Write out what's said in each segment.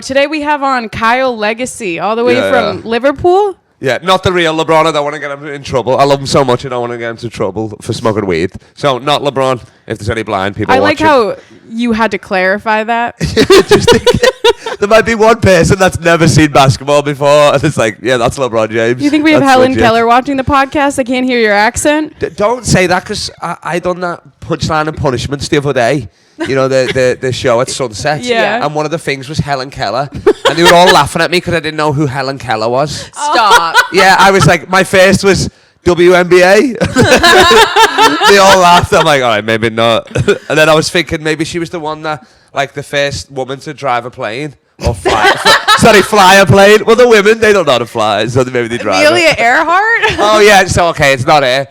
Today we have on Kyle Legacy, all the way from Yeah. Liverpool. Yeah, not the real LeBron. I don't want to get him in trouble. I love him so much. I don't want to get him into trouble for smoking weed. So, not LeBron. If there's any blind people I like watching. how you had to clarify that. Just there might be one person that's never seen basketball before, and it's like, yeah, that's LeBron James. Do you think we have That's Helen legit. Keller watching the podcast? I can't hear your accent. Don't say that, because I done that Punchline and Punishments the other day. You know, the show at Sunset. Yeah. And one of the things was Helen Keller. And they were all laughing at me because I didn't know who Helen Keller was. Stop. Yeah, I was like, my first was WNBA. They all laughed. I'm like, all right, maybe not. And then I was thinking maybe she was the one that, like, the first woman to drive a plane. Or fly a plane. Well, the women, they don't know how to fly, so maybe they drive Amelia it. Earhart? Oh, yeah, so, okay, it's not her.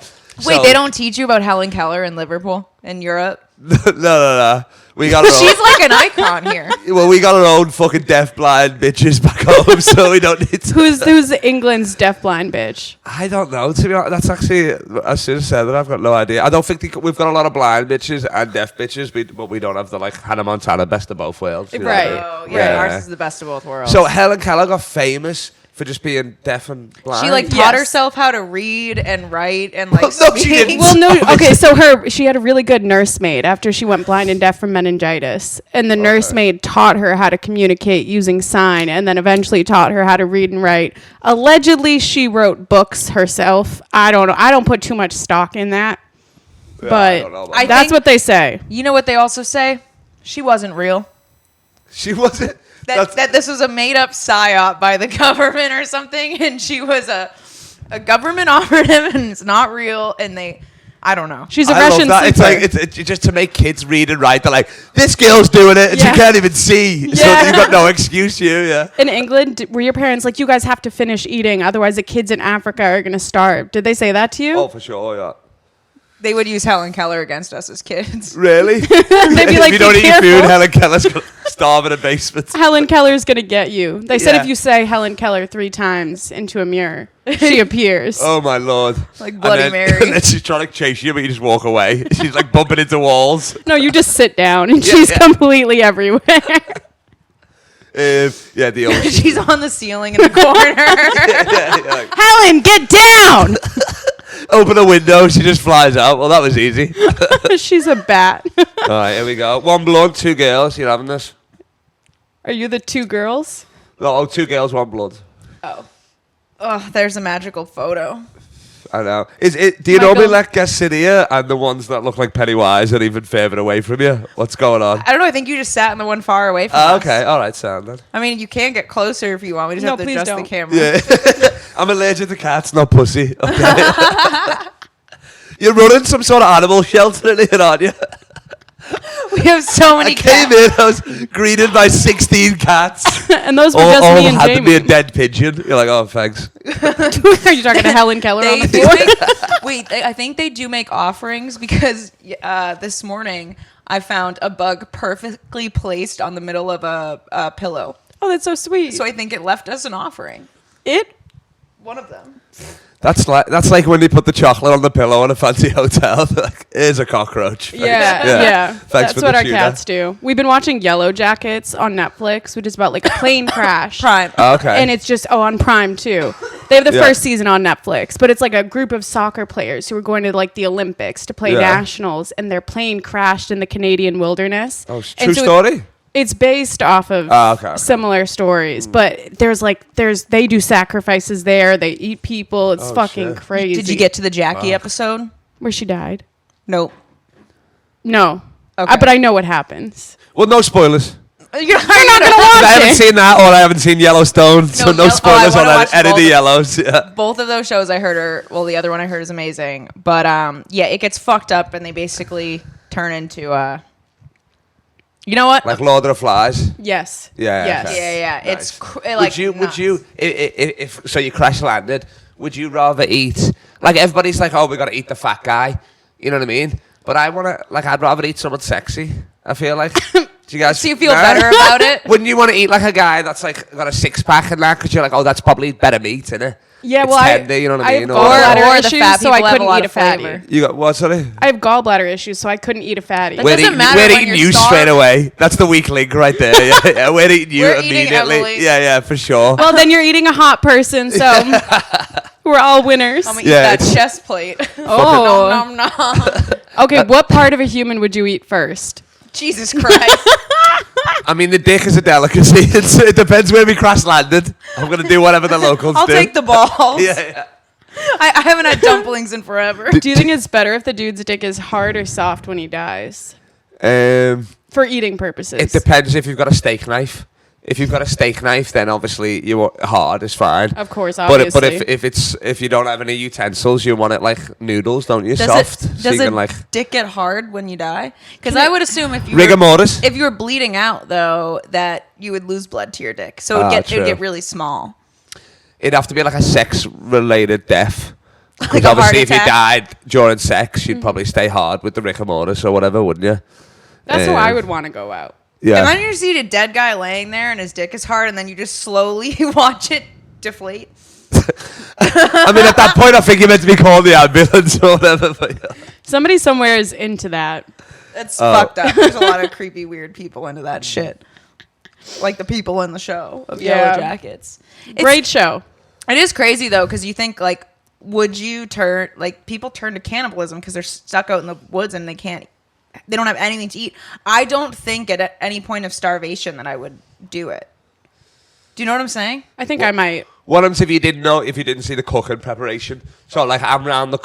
Wait, So- they don't teach you about Helen Keller in Liverpool, in Europe? No. We got our She's like an icon here. Well, we got our own fucking deaf-blind bitches back home, so we don't need to. Who's England's deaf-blind bitch? I don't know, to be honest. That's actually, I should have said that. I've got no idea. I don't think we've got a lot of blind bitches and deaf bitches, but we don't have the, like, Hannah Montana best of both worlds. You know what I Right. mean? Oh, yeah, ours is the best of both worlds. So Helen Keller got famous for just being deaf and blind. she like taught Yes. herself how to read and write and like No, she speak. didn't. Well, no. Okay, so she had a really good nursemaid after she went blind and deaf from meningitis, and the nursemaid taught her how to communicate using sign, and then eventually taught her how to read and write. Allegedly, she wrote books herself. I don't know. I don't put too much stock in that, Yeah, I but don't know about I that. that's think- what they say. You know what they also say? She wasn't real. She wasn't. That this was a made-up psyop by the government or something, and she was a government operative, and it's not real, and I don't know. She's a I Russian love that. It's sleeper. like it's just to make kids read and write. They're like, this girl's doing it, and Yeah. she can't even see. So Yeah. you've got no excuse, yeah. In England, were your parents like, you guys have to finish eating, otherwise the kids in Africa are going to starve? Did they say that to you? Oh, for sure, yeah. They would use Helen Keller against us as kids. Really? They'd be like, if you don't "Be eat your food, careful." Helen Keller's going to starve in a basement. Helen Keller's going to get you. They said Yeah. if you say Helen Keller 3 times into a mirror, she appears. Oh, my Lord. Like Bloody and then, Mary. And then she's trying to chase you, but you just walk away. She's like bumping into walls. No, you just sit down and she's yeah. completely everywhere. Yeah, the old... She's on the ceiling in the corner. like, Helen, get down! open a window, she just flies out. Well, that was easy. She's a bat. All right, here we go. 1 blood, 2 girls. You're having this? Are you the 2 girls? No, 2 girls, 1 blood. Oh, there's a magical photo. I know. Do you normally Michael? let guests sit here and the ones that look like Pennywise are even further away from you? What's going on? I don't know. I think you just sat in the one far away from us. Okay, all right, sound then. I mean, you can get closer if you want. We just No, have to please adjust the don't. camera. Yeah. I'm allergic to cats, not pussy. Okay. You're running some sort of animal shelter in here, aren't you? We have so many I came in, I was greeted by 16 cats. And those were all just me and handed me a Jamie. dead pigeon. You're like, oh, thanks. Are you talking to Helen Keller on They the do floor? I think they do make offerings because this morning I found a bug perfectly placed on the middle of a pillow. Oh, that's so sweet. So I think it left us an offering. One of them. That's like when they put the chocolate on the pillow in a fancy hotel. They're like, here's a cockroach. Yeah. Thanks That's for what the our tuna. cats do. We've been watching Yellow Jackets on Netflix, which is about like a plane crash. Prime. Okay. And it's just, on Prime too. They have the Yeah. first season on Netflix, but it's like a group of soccer players who are going to like the Olympics to play Yeah. nationals, and their plane crashed in the Canadian wilderness. Oh, And true so story? It's based off of Okay. similar stories, but they do sacrifices there. They eat people. It's Oh, fucking shit. crazy. Did you get to the Jackie episode? where she died? Nope. No. Okay. But I know what happens. Well, no spoilers. You're not gonna I watch haven't it. seen that, or I haven't seen Yellowstone, so no I spoilers wanna on watch any of both the of- yellows. Yeah. Both of those shows I heard the other one I heard is amazing. But yeah, it gets fucked up and they basically turn into you know what? Like Lord of the Flies. Yes. Yeah, Yes. okay. Yeah. Nice. It's like would you if so you crash landed, would you rather eat, like everybody's like, oh, we gotta eat the fat guy, you know what I mean? But I'd rather eat someone sexy, I feel like. Do you guys So you feel Nah? better about it? Wouldn't you want to eat like a guy that's like got a 6-pack and that, because you're like, oh, that's probably better meat, innit? Yeah, it's well, tender, you know what I mean? have gallbladder Or the issues, fat so I people have a couldn't lot eat a of fatty. flavor. You got what? Sorry. I have gallbladder issues, so I couldn't eat a fatty. That doesn't matter We're when eating you're you starving. straight away. That's the weak link right there. Yeah, yeah. We're eating you We're eating immediately. Emily. Yeah, for sure. Well, then you're eating a hot person, so we're all winners. I'm gonna eat Yeah, that it's- chest plate. Oh. Nom, nom, nom. Okay, what part of a human would you eat first? Jesus Christ. I mean, the dick is a delicacy. It depends where we crash landed. I'm gonna do whatever the locals I'll do. take the balls. Yeah. I haven't had dumplings in forever. Do you think it's better if the dude's dick is hard or soft when he dies? For eating purposes. It depends if you've got a steak knife. If you've got a steak knife, then obviously hard is fine. Of course, But obviously. if you don't have any utensils, you want it like noodles, don't you? Does Soft. it so does you can it like dick get hard when you die? Because I would assume if you rigor were, mortis. if you were bleeding out though, that you would lose blood to your dick, so Ah, it would true. get really small. It'd have to be like a sex-related death. Like Because a heart obviously, if you attack? died during sex, you'd probably stay hard with the rigor mortis or whatever, wouldn't you? That's how I would want to go out. Yeah. Imagine you see a dead guy laying there and his dick is hard, and then you just slowly watch it deflate. I mean, at that point, I think you're meant to be calling the ambulance or whatever. But yeah. Somebody somewhere is into that. It's fucked up. There's a lot of creepy, weird people into that shit. Like the people in the show of Yeah. Yellow Jackets. Great show. It is crazy though, because you think like, would you turn like people turn to cannibalism because they're stuck out in the woods and they don't have anything to eat. I don't think at any point of starvation that I would do it. Do you know what I'm saying? I think I might. What happens if you didn't see the cooking preparation? So like I'm on the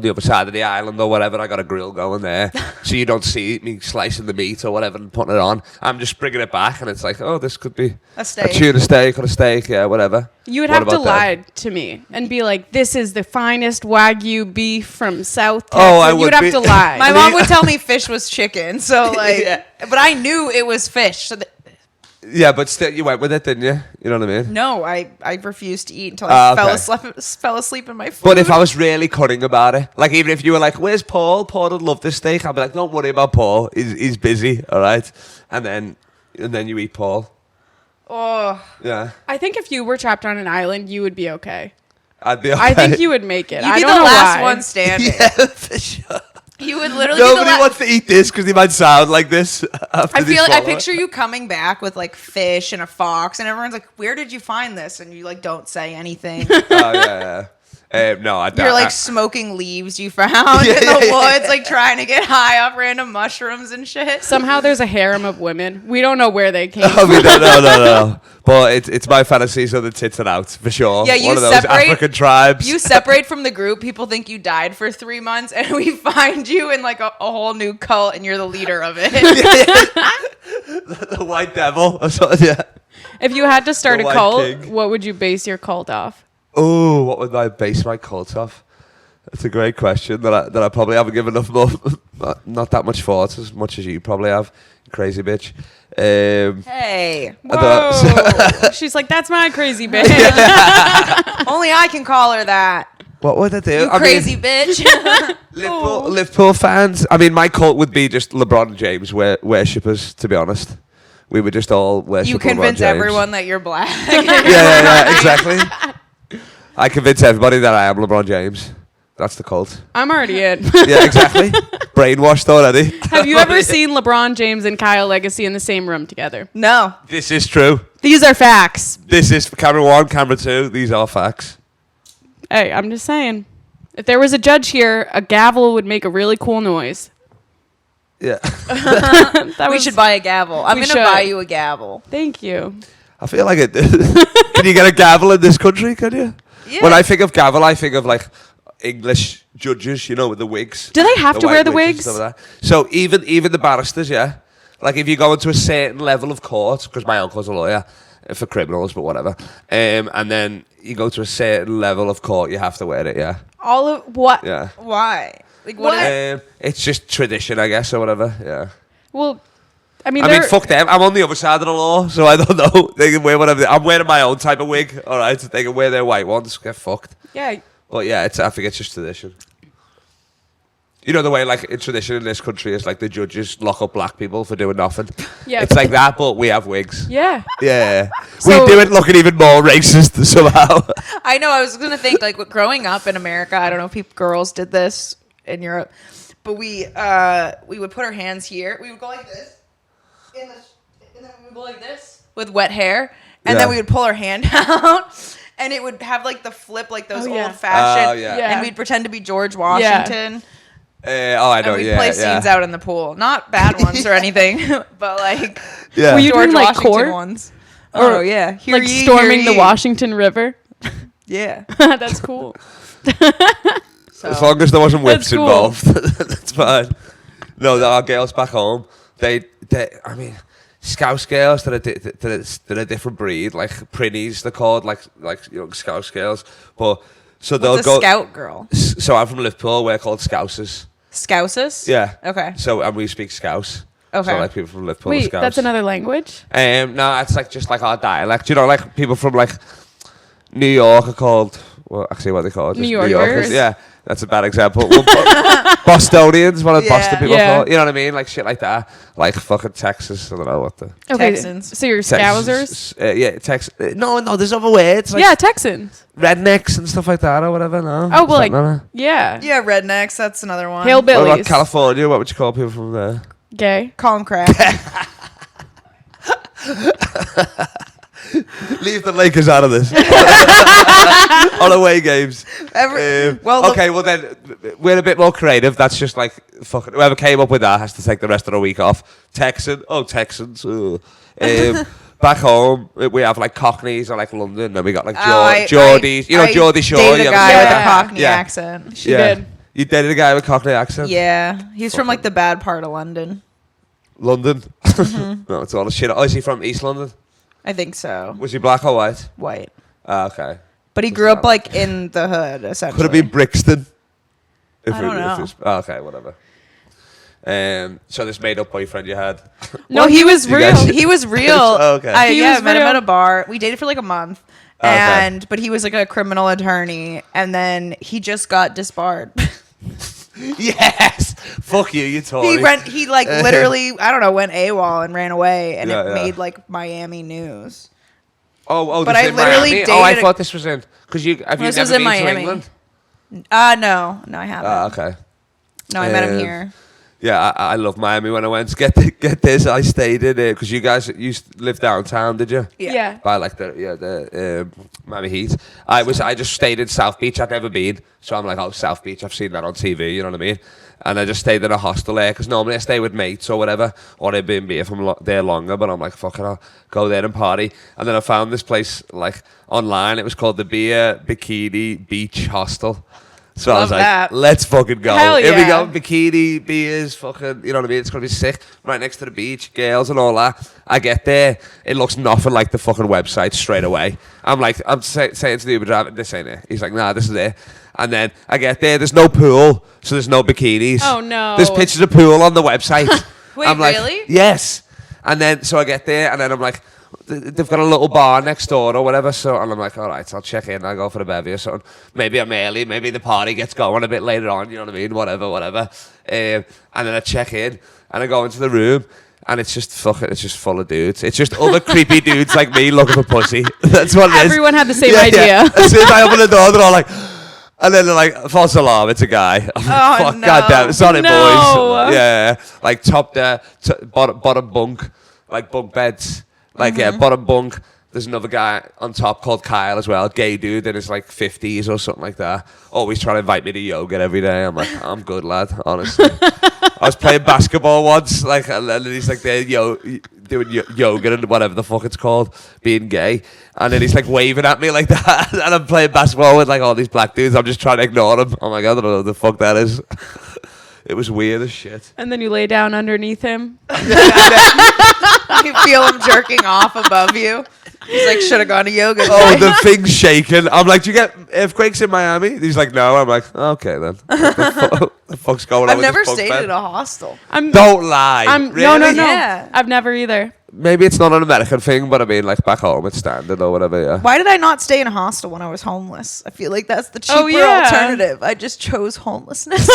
other side of the island or whatever. I got a grill going there, so you don't see me slicing the meat or whatever and putting it on. I'm just bringing it back, and it's like, oh, this could be A steak. a tuna steak or a steak, yeah, whatever. You would What have to about that? lie to me and be like, "This is the finest Wagyu beef from South Texas." Oh, I you would would have be. to lie. My mom would tell me fish was chicken, so like, Yeah. but I knew it was fish. So Yeah, but still, you went with it, didn't you? You know what I mean? no, I refused to eat until I Okay. fell asleep in my food. But if I was really cutting about it, like even if you were like, "Where's Paul? Paul would love this steak," I'd be like, "Don't worry about Paul. He's busy, all right." And then you eat Paul. oh, Yeah, I think if you were trapped on an island, you would be okay. I'd be okay. I think you would make it. you'd I be don't the know last why. one standing. Yeah, for sure. You would literally be the Nobody last. wants to eat this because they might sound like this. After I they feel like I swallow it. picture you coming back with like fish and a fox, and everyone's like, "Where did you find this?" And you like don't say anything. Oh yeah. No, I don't. You're like smoking leaves you found in the woods, like trying to get high off random mushrooms and shit. Somehow there's a harem of women. We don't know where they came I from. mean, no. But it's my fantasy, so the tits are out for sure. Yeah, you One of those separate- African tribes. You separate from the group. People think you died for 3 months, and we find you in like a whole new cult, and you're the leader of it. the white devil. Or something, yeah. If you had to start The a White cult, King. what would you base your cult off? Oh, what would I base my cult off? That's a great question that I probably haven't given enough not that much thought as much as you probably have. Crazy bitch. Hey, Whoa. She's like, that's my crazy bitch. only I can call her that. What would I do? You crazy bitch. Liverpool fans. I mean, my cult would be just LeBron James worshippers. To be honest, we would just all worship. You LeBron convince James. everyone that you're black. Yeah, exactly. I convince everybody that I am LeBron James. That's the cult. I'm already in. Yeah, exactly. Brainwashed already. Have you ever seen LeBron James and Kyle Legacy in the same room together? No. This is true. These are facts. This is camera 1, camera 2. These are facts. Hey, I'm just saying. If there was a judge here, a gavel would make a really cool noise. Yeah. We should buy a gavel. I'm We going to should. buy you a gavel. Thank you. I feel like it. Can you get a gavel in this country? Can you? Yeah. When I think of gavel, I think of like English judges, you know, with the wigs. Do they have to white wear the wigs and wigs? stuff like that. So even the barristers, yeah. Like if you go into a certain level of court, because my uncle's a lawyer for criminals, but whatever. And then you go to a certain level of court, you have to wear it, yeah. All of what? Yeah. Why? Like what? It's just tradition, I guess, or whatever. Yeah. Well, I mean, Fuck them. I'm on the other side of the law, so I don't know. They can wear whatever. I'm wearing my own type of wig. All right, they can wear their white ones. Get fucked. yeah. But yeah, I think it's just tradition. You know the way, like, in tradition in this country is like the judges lock up black people for doing nothing. Yeah. It's like that, but we have wigs. Yeah. Yeah. So- We do it looking even more racist somehow. I know. I was gonna think like growing up in America. I don't know if girls did this in Europe, but we would put our hands here. We would go like this, and then we would go like this with wet hair, and then we would pull our hand out, and it would have like the flip, like those old fashioned. Oh, yeah. Yeah. And we'd pretend to be George Washington. I know. And we'd Yeah. play scenes out in the pool, not bad ones or anything, but like Yeah. Were you George doing like Washington court? ones. Or, Oh yeah, hear like ye, storming hear the ye. Washington River. Yeah. That's cool. So. As long as there wasn't whips That's cool. involved, that's fine. No, our girls back home, I mean, Scouse girls, they're a different breed. Like Prinnies, they're called, like young Scouse girls. But so they'll What's a go. scout girl? So I'm from Liverpool. We're called Scousers. Scouses? Yeah. Okay. So and we speak Scouse. Okay. So like people from Liverpool. Wait, Scouse. that's another language? No, it's like just like our dialect. You know, like people from like New York are called. Well, actually, what they call it? New just Yorkers. Yeah, that's a bad example. Well, Bostonians, what are Boston people Yeah. called? You know what I mean? Like shit like that. Like fucking Texas. I don't know what the. Okay, Texans. so you're Scousers? Yeah, Texas. No, there's other words. Like Yeah, Texans. rednecks and stuff like that or whatever. No. Oh, well, Something like, yeah. Yeah, rednecks. That's another one. What about Hillbillies. California? What would you call people from there? Gay. Call them crack. Leave the Lakers out of this. On away games. Okay, well then we're a bit more creative. That's just like fucking whoever came up with that has to take the rest of the week off. Texans. Back home we have like Cockneys or like London, and we got like Geordies. You know Geordie Shore. Dated a guy with a Yeah. Cockney Yeah. accent. She did. You dated a guy with a Cockney accent? Yeah, he's from like the bad part of London. London? No, it's all the shit. Oh, is he from East London? I think so. Was he black or white? White, Okay. but he grew up like in the hood. Essentially, Could it be Brixton? I don't know. Okay, whatever. So this made-up boyfriend you had? No, he was You real. guys- He was real. Okay. He I was met him real. at a bar. We dated for like a month. Okay. But he was like a criminal attorney, and then he just got disbarred. Yes. Fuck you, you Tory. He like literally, I don't know, went AWOL and ran away, and Yeah, it yeah. made like Miami news. Oh, But this I in literally Miami? dated I a- thought this was in because you have This you was never in been to Miami. England? No, I haven't. Okay. No, I met him Um, here. Yeah, I love Miami. When I went, get this, I stayed in it because you guys used to live downtown, did you? Yeah. By like the Miami Heat. I just stayed in South Beach. I'd never been, so I'm like, oh, South Beach. I've seen that on TV. You know what I mean? And I just stayed in a hostel there because normally I stay with mates or whatever, or Airbnb if I'm there longer. But I'm like, fuck it, I'll go there and party. And then I found this place like online. It was called the Beer Bikini Beach Hostel. So I was Love like, that. let's fucking go. Hell Here we yeah. go. Bikini, beers, fucking, you know what I mean? It's going to be sick. Right next to the beach, girls and all that. I get there. It looks nothing like the fucking website straight away. I'm saying to the Uber driver, this ain't it. He's like, nah, this is it. And then I get there. There's no pool, so there's no bikinis. Oh, no. There's pictures of pool on the website. Wait, I'm like, really? yes. And then, so I get there, and then I'm like, they've got a little bar next door or whatever. So, and I'm like, all right, I'll check in. I'll go for a bevy or something. Maybe I'm early. Maybe the party gets going a bit later on. You know what I mean? Whatever. And then I check in, and I go into the room, and it's just it's just full of dudes. It's just other creepy dudes like me looking for pussy. That's what it is. Everyone had the same idea. As soon as I open the door, they're all like, and then they're like, false alarm, it's a guy. I'm like, fuck, no. goddamn, it's not it, No. boys. Yeah, like top there, bottom bunk, like bunk beds. Like, yeah, bottom bunk. There's another guy on top called Kyle as well, gay dude in his like 50s or something like that. Always trying to invite me to yoga every day. I'm like, I'm good, lad, honestly. I was playing basketball once, like, and then he's like there doing yoga and whatever the fuck it's called, being gay. And then he's like waving at me like that. And I'm playing basketball with like all these black dudes. I'm just trying to ignore them. I'm like, I don't know what the fuck that is. It was weird as shit. And then you lay down underneath him. You feel him jerking off above you. He's like, should have gone to yoga. Oh, today. the thing's shaking. I'm like, do you get earthquakes in Miami? He's like, no. I'm like, okay then. What the fuck's going on I've with never this bunk stayed bed? at a hostel. Don't lie. No. Really? Yeah. I've never either. maybe it's not an American thing, but I mean, like back home, it's standard or whatever. Yeah. Why did I not stay in a hostel when I was homeless? I feel like that's the cheaper yeah. alternative. I just chose homelessness.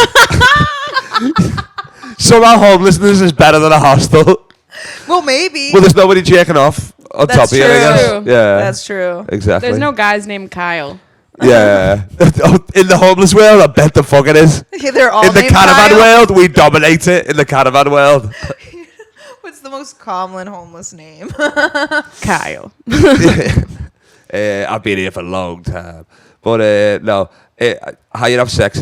Somehow homelessness is better than a hostel. Well, maybe. Well, there's nobody jerking off on That's top of you, I guess. true. Yeah. That's true. Exactly. There's no guys named Kyle. Yeah. In the homeless world, I bet the fuck it is. Yeah, they're all In the named caravan Kyle. world, we dominate it. In the caravan world. What's the most common homeless name? Kyle. I've been here for a long time. But no, how you have sex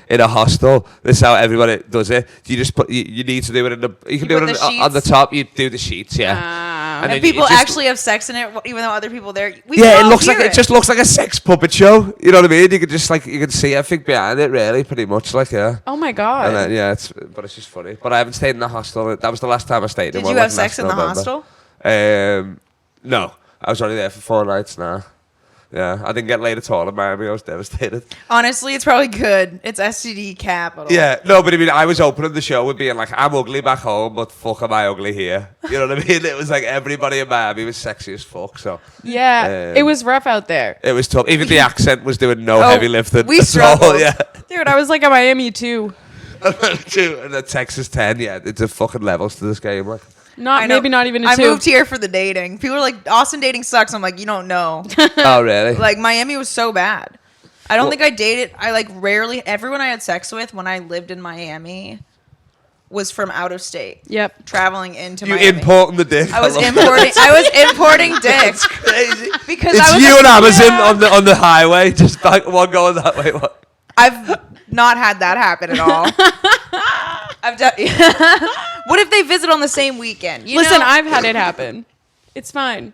in a hostel, this is how everybody does it. You just put, you need to do it in the, you can do put it the on the sheets? top, you do the sheets, yeah. And then people you just- actually have sex in it, even though other people there. We Yeah, can it looks hear like, it just looks like a sex puppet show. You know what I mean? You can just like, you can see everything behind it, really, pretty much, like, yeah. Oh my god. And then, yeah, but it's just funny. But I haven't stayed in the hostel. That was the last time I stayed in Did one. you have like, sex in last the November. hostel? No, I was only there for 4 nights now. Yeah, I didn't get laid at all in Miami. I was devastated. Honestly, it's probably good. It's STD capital. Yeah, no, but I mean, I was opening the show with being like, I'm ugly back home, but fuck am I ugly here. You know what I mean? It was like everybody in Miami was sexy as fuck, so yeah, it was rough out there. it was tough. Even the accent was doing no Oh, heavy lifting. we at all, struggled. yeah. Dude, I was like at Miami too. And the Texas 10, yeah, it's a fucking levels to this game. Like. I know. Maybe not even a I 2. moved here for the dating. People are like, Austin dating sucks. I'm like, you don't know. Oh, really? Like, Miami was so bad. I don't Well- think I dated. I like rarely. Everyone I had sex with when I lived in Miami was from out of state. Yep. Traveling into You Miami. importing the dick. I was love that. importing. I was importing dicks Crazy. because It's I was you like, and Amazon yeah. on the highway, just back one going that way. What? I've not had that happen at all. I've done. What if they visit on the same weekend? You Listen, know? I've had it happen. It's fine.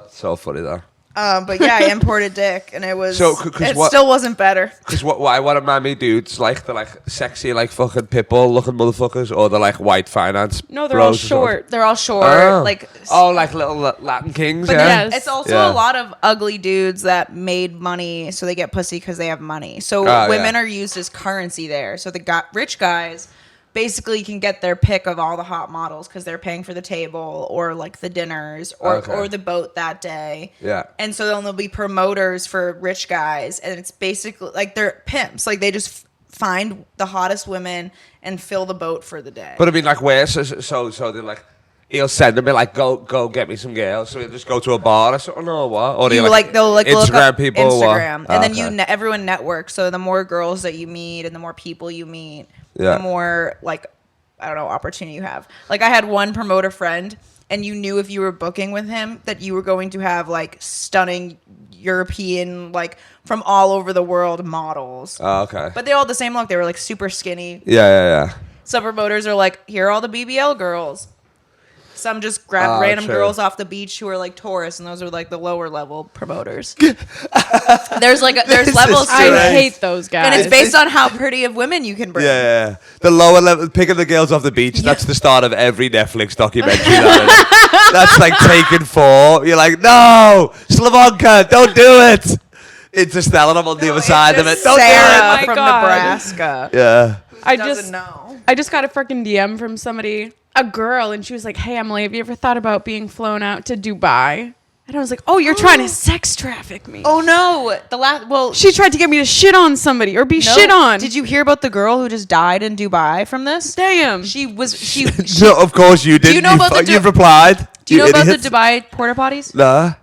So funny though. But yeah, I imported dick, and it was. So, 'cause it what- still wasn't better. Because why are Miami dudes like? They're like sexy, like fucking pitbull looking motherfuckers, or they're like white finance. No, they're all bros or something? short. They're all short, Oh. like. Oh, like little Latin kings. But Yeah. yes. it's also Yeah. a lot of ugly dudes that made money, so they get pussy because they have money. So Oh, women yeah. are used as currency there. So the rich guys basically can get their pick of all the hot models because they're paying for the table or like the dinners or Okay. or the boat that day. Yeah. And so then there'll be promoters for rich guys, and it's basically like they're pimps. Like they just find the hottest women and fill the boat for the day. But I mean, like, where? So they're like, he'll send them, be like, go get me some girls. So he'll just go to a bar or something, or what? Or do you you like they'll like look Instagram up people, or what? Instagram, Oh, and then okay. everyone networks. So the more girls that you meet and the more people you meet, Yeah. the more like I don't know opportunity you have. Like I had one promoter friend, and you knew if you were booking with him that you were going to have like stunning European like from all over the world models. Oh, okay. But they all had the same look. They were like super skinny. Yeah. Some promoters are like, here are all the BBL girls. Some just grab random true. girls off the beach who are like tourists, and those are like the lower level promoters. there's This levels is to I it, Right. hate those guys. and it's based on how pretty of women you can bring. Yeah. The lower level, picking the girls off the beach, that's the start of every Netflix documentary. That's like Taken 4. You're like, no, Slavanka, don't do it. Interstellar, I'm on the other side of it. Don't do Sarah Oh my from God. Nebraska. it. Yeah. I Doesn't just know. I just got a freaking DM from somebody, a girl, and she was like, "Hey Emily, have you ever thought about being flown out to Dubai?" And I was like, "Oh, you're trying to sex traffic me." Oh no, the last well. She tried to get me to shit on somebody or be no. shit on. Did you hear about the girl who just died in Dubai from this? Damn. She No, of course you didn't. you know about the You've replied. Do you know about the idiot. Dubai porta potties? Nah.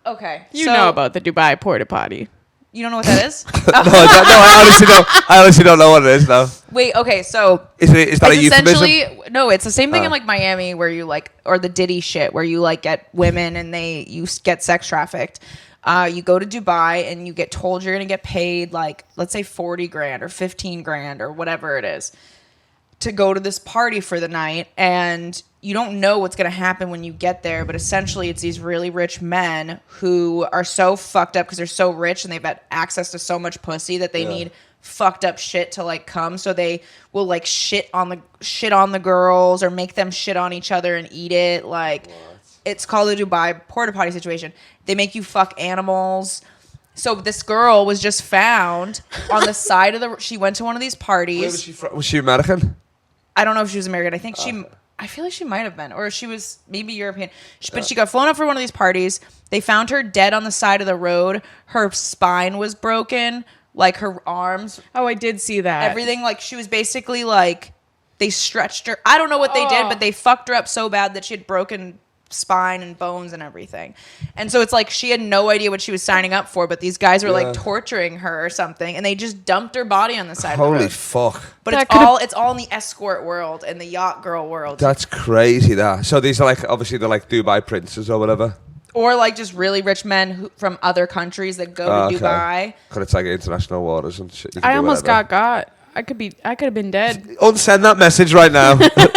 Okay, You so- know about the Dubai porta potty. You don't know what that is? No, I honestly don't know what it is now. Wait, okay, so Is that a it's euphemism? essentially no, it's the same thing in like Miami where you like or the Diddy shit where you like get women and you get sex trafficked. You go to Dubai and you get told you're gonna get paid like let's say 40 grand or 15 grand or whatever it is to go to this party for the night, and you don't know what's going to happen when you get there, but essentially it's these really rich men who are so fucked up because they're so rich and they've had access to so much pussy that they need fucked up shit to like come, so they will like shit on the girls or make them shit on each other and eat it. Like it's called the Dubai porta potty situation. They make you fuck animals. So this girl was just found on the side of she went to one of these parties. Where was she from? Was she American? I don't know if she was American. I think she I feel like she might have been, or she was maybe European. But she got flown up for one of these parties. They found her dead on the side of the road. Her spine was broken, like her arms. Oh, I did see that. Everything, like she was basically like, they stretched her. I don't know what they did, but they fucked her up so bad that she had broken spine and bones and everything. And so it's like she had no idea what she was signing up for, but these guys were like torturing her or something, and they just dumped her body on the side of the road. Holy fuck. But it's all in the escort world and the yacht girl world. That's crazy, that. So these are like, obviously they're like Dubai princes or whatever. Or like just really rich men from other countries that go to Dubai. Because it's like international waters and shit. I almost got. I could have been dead. Unsend that message right now.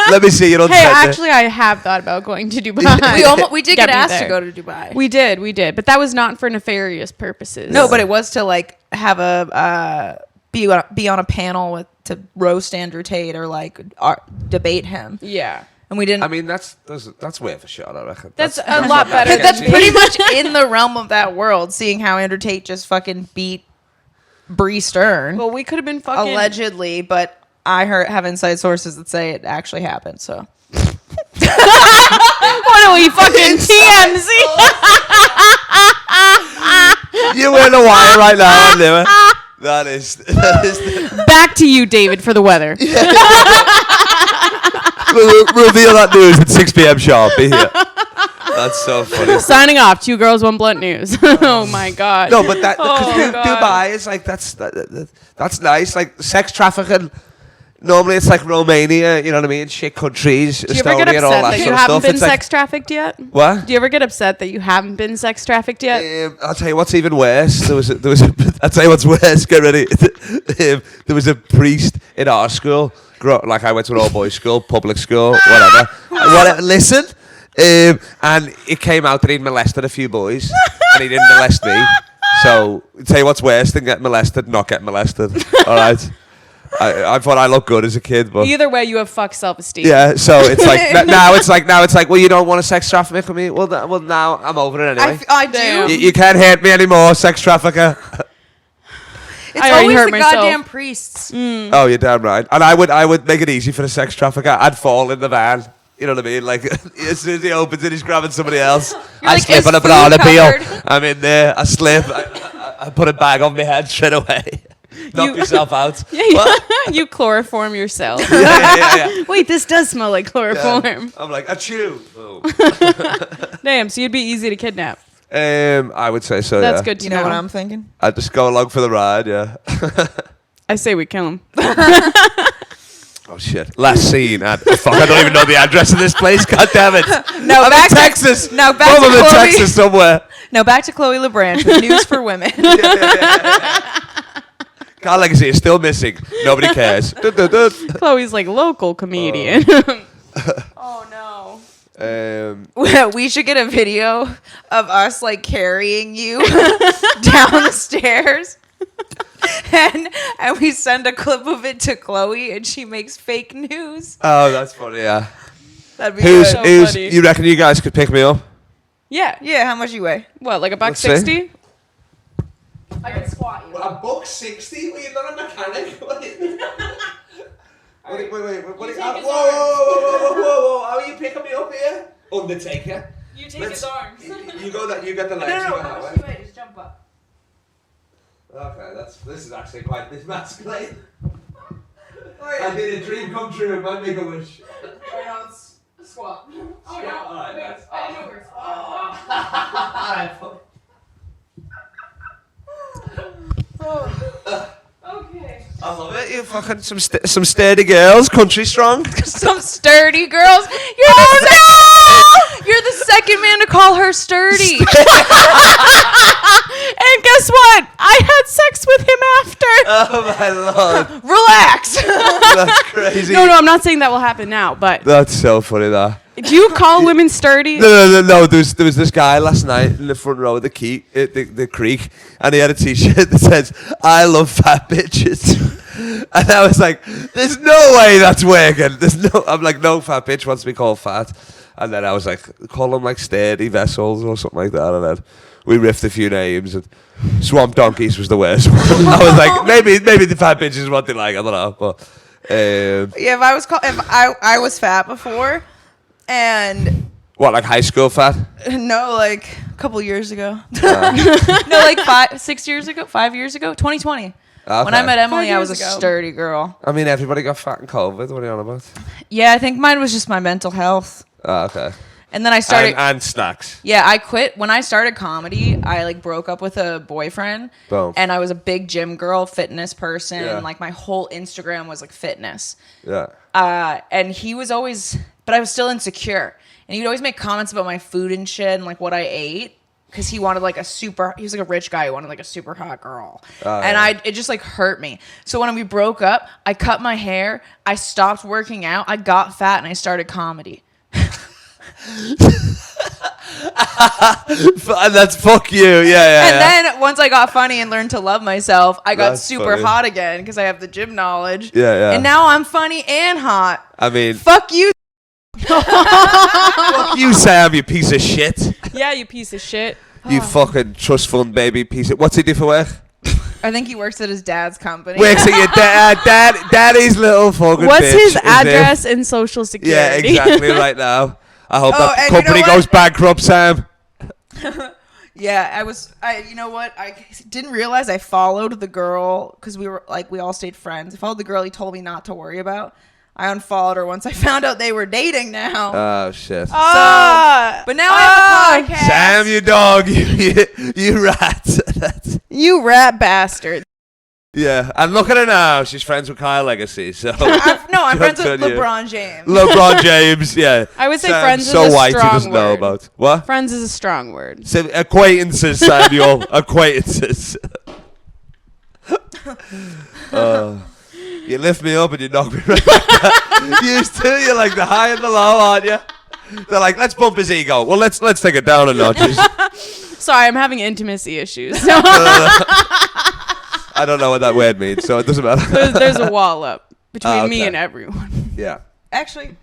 Let me see you unsend Hey, it. actually, I have thought about going to Dubai. We did get asked to go to Dubai. We did, but that was not for nefarious purposes. No, but it was to like have a be on a panel to roast Andrew Tate or like debate him. Yeah. And we didn't. I mean, that's worth a shot, I reckon. That's a lot better. That's pretty much in the realm of that world, seeing how Andrew Tate just fucking beat Bree Stern. Well, we could have been fucking allegedly, but I have inside sources that say it actually happened. So what are we fucking TMZ? You win a wire right now, I knew it. That is Back to you, David, for the weather. We'll reveal that news at 6 p.m. sharp. Be here. That's so funny. Signing off. 2 girls, 1 blunt news. Oh my god. No, but that because God. Dubai is like that's nice. Like sex trafficking. Normally it's like Romania, you know what I mean? Shit countries, Do you ever Estonia, get and all upset that that you sort of haven't stuff. been It's like, sex trafficked yet? what? Do you ever get upset that you haven't been sex trafficked yet? I'll tell you what's even worse. There was a I'll tell you what's worse. Get ready. There was a priest in our school. Like I went to an all boys school, public school, whatever. Listen. And it came out that he'd molested a few boys, and he didn't molest me. So, I'll tell you what's worse than getting molested, not getting molested. All right. I thought I looked good as a kid, but Either way, you have fuck self-esteem. yeah. So it's like now it's like well, you don't want to sex traffic with me. Well, now I'm over it anyway. I do. You can't hate me anymore, sex trafficker. It's I already always hurt the myself. goddamn priests. Oh, you're damn right. And I would make it easy for the sex trafficker. I'd fall in the van. You know what I mean? Like, as soon as he opens it, he's grabbing somebody else. I like, slip "Is on a food banana peel. covered?" I'm in there. I slip. I put a bag on my head straight away. Knock yourself out. What? You chloroform yourself. Yeah. Wait, this does smell like chloroform. I'm like, achoo. Boom. Damn, so you'd be easy to kidnap. I would say so, That's yeah. good to You know. know what I'm thinking? I'd just go along for the ride, yeah. I say we kill him. Oh, shit. Last scene. Fuck, I don't even know the address of this place. God damn it. Now I'm back in to- Texas. now back to I'm in Chloe. Texas somewhere. Now back to Chloe LeBranch with news for women. Carl Legacy is still missing. Nobody cares. Chloe's like local comedian. Oh no. We should get a video of us like carrying you down the stairs. And we send a clip of it to Chloe and she makes fake news. Oh, that's funny, yeah. That'd be Who's, good. So funny. you reckon you guys could pick me up? Yeah. Yeah, how much you weigh? What, like Let's see. $1.60? I can squat you. $1.60? Well, you're not a mechanic. Wait. You take his Whoa. How are you picking me up here? Undertaker. You take his arms. You get the legs. you go that way. weigh? Just jump up. Okay, this is actually quite mismasculated. I did a dream come true, man, make a wish. Squat. Oh no. Alright, Wait, that's bend over. Okay. I love it. You fucking some sturdy girls, country strong. Some sturdy girls. You're the second man to call her sturdy. And guess what? I had sex with him after. Oh my lord, Relax. that's crazy. No, I'm not saying that will happen now, but That's so funny. That. do you call women sturdy? No. There was this guy last night in the front row of the creek, and he had a T-shirt that says "I love fat bitches," and I was like, "There's no way that's working." I'm like, no fat bitch wants to be called fat, and then I was like, call them like sturdy vessels or something like that, and then we riffed a few names, and swamp donkeys was the worst one. I was like, maybe the fat bitch is what they like. I don't know, but If I was fat before, and what, like high school fat? no, like a couple years ago. No, like 5 years ago, 2020. Okay. When I met Emily, 5 I was years a ago. sturdy girl. I mean, everybody got fat in COVID. What are you on about? Yeah, I think mine was just my mental health. Okay. And then I started. And snacks. Yeah, I quit when I started comedy. I like broke up with a boyfriend, Boom. and I was a big gym girl, fitness person. Yeah. Like my whole Instagram was like fitness. Yeah. And he was always, but I was still insecure, and he'd always make comments about my food and shit and like what I ate. Because he wanted like he was like a rich guy who wanted like a super hot girl. And yeah. it just like hurt me. So when we broke up, I cut my hair, I stopped working out, I got fat, and I started comedy. And that's fuck you. Yeah. And then once I got funny and learned to love myself, I got That's super funny. hot again because I have the gym knowledge. Yeah. And now I'm funny and hot. I mean, Fuck you. fuck you, Sam, you piece of shit. Yeah, you piece of shit. You fucking trust fund baby piece of... What's he do for work? I think he works at his dad's company. Works at your daddy's little fucking What's bitch, his isn't it? address and social Yeah, security? exactly right now. I hope Oh, that and you know company what? goes bankrupt, Sam. Yeah, you know what? I didn't realize I followed the girl because we all stayed friends. I followed the girl he told me not to worry about. I unfollowed her once I found out they were dating now. Oh, shit. But now I have a podcast. Sam, you dog. You rat. You rat bastard. Yeah, and look at her now. She's friends with Kyle Legacy, so... I'm friends with Good on you. LeBron James. LeBron James, yeah. I would say Sam's friends is so a white strong he doesn't know word. about. What? Friends is a strong word. So, acquaintances, Samuel. Acquaintances. You lift me up and you knock me right back. Used to, you're like the high and the low, aren't you? They're like, let's bump his ego. Well, let's take it down a notch. Sorry, I'm having intimacy issues. So I don't know what that word means, so it doesn't matter. there's a wall up between me okay. and everyone. Yeah. Actually,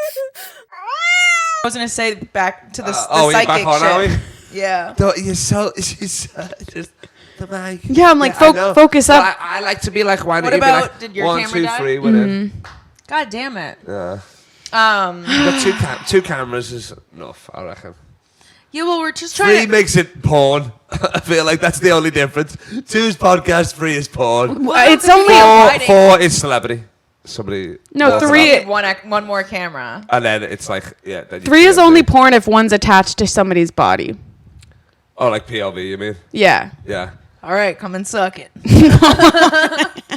I was gonna say back to the you're psychic back on, shit. are we? Yeah. You're just the mic. Yeah, I'm like, I know. focus up. Well, I like to be like, why What don't you be about- like, did your 1, camera 2, die? 3, whatever. God damn it. Yeah. Um. You've got two cameras is enough, I reckon. Yeah. Well, we're just 3 trying to. makes it porn. I feel like that's the only difference. 2 is podcast, 3 is porn. It's only Friday. 4 is celebrity. Somebody. No, walking 3 up. One more camera. And then it's like, yeah. Then you 3 is see only everything. porn if one's attached to somebody's body. Oh, like PLV, you mean? Yeah. Yeah. All right, come and suck it.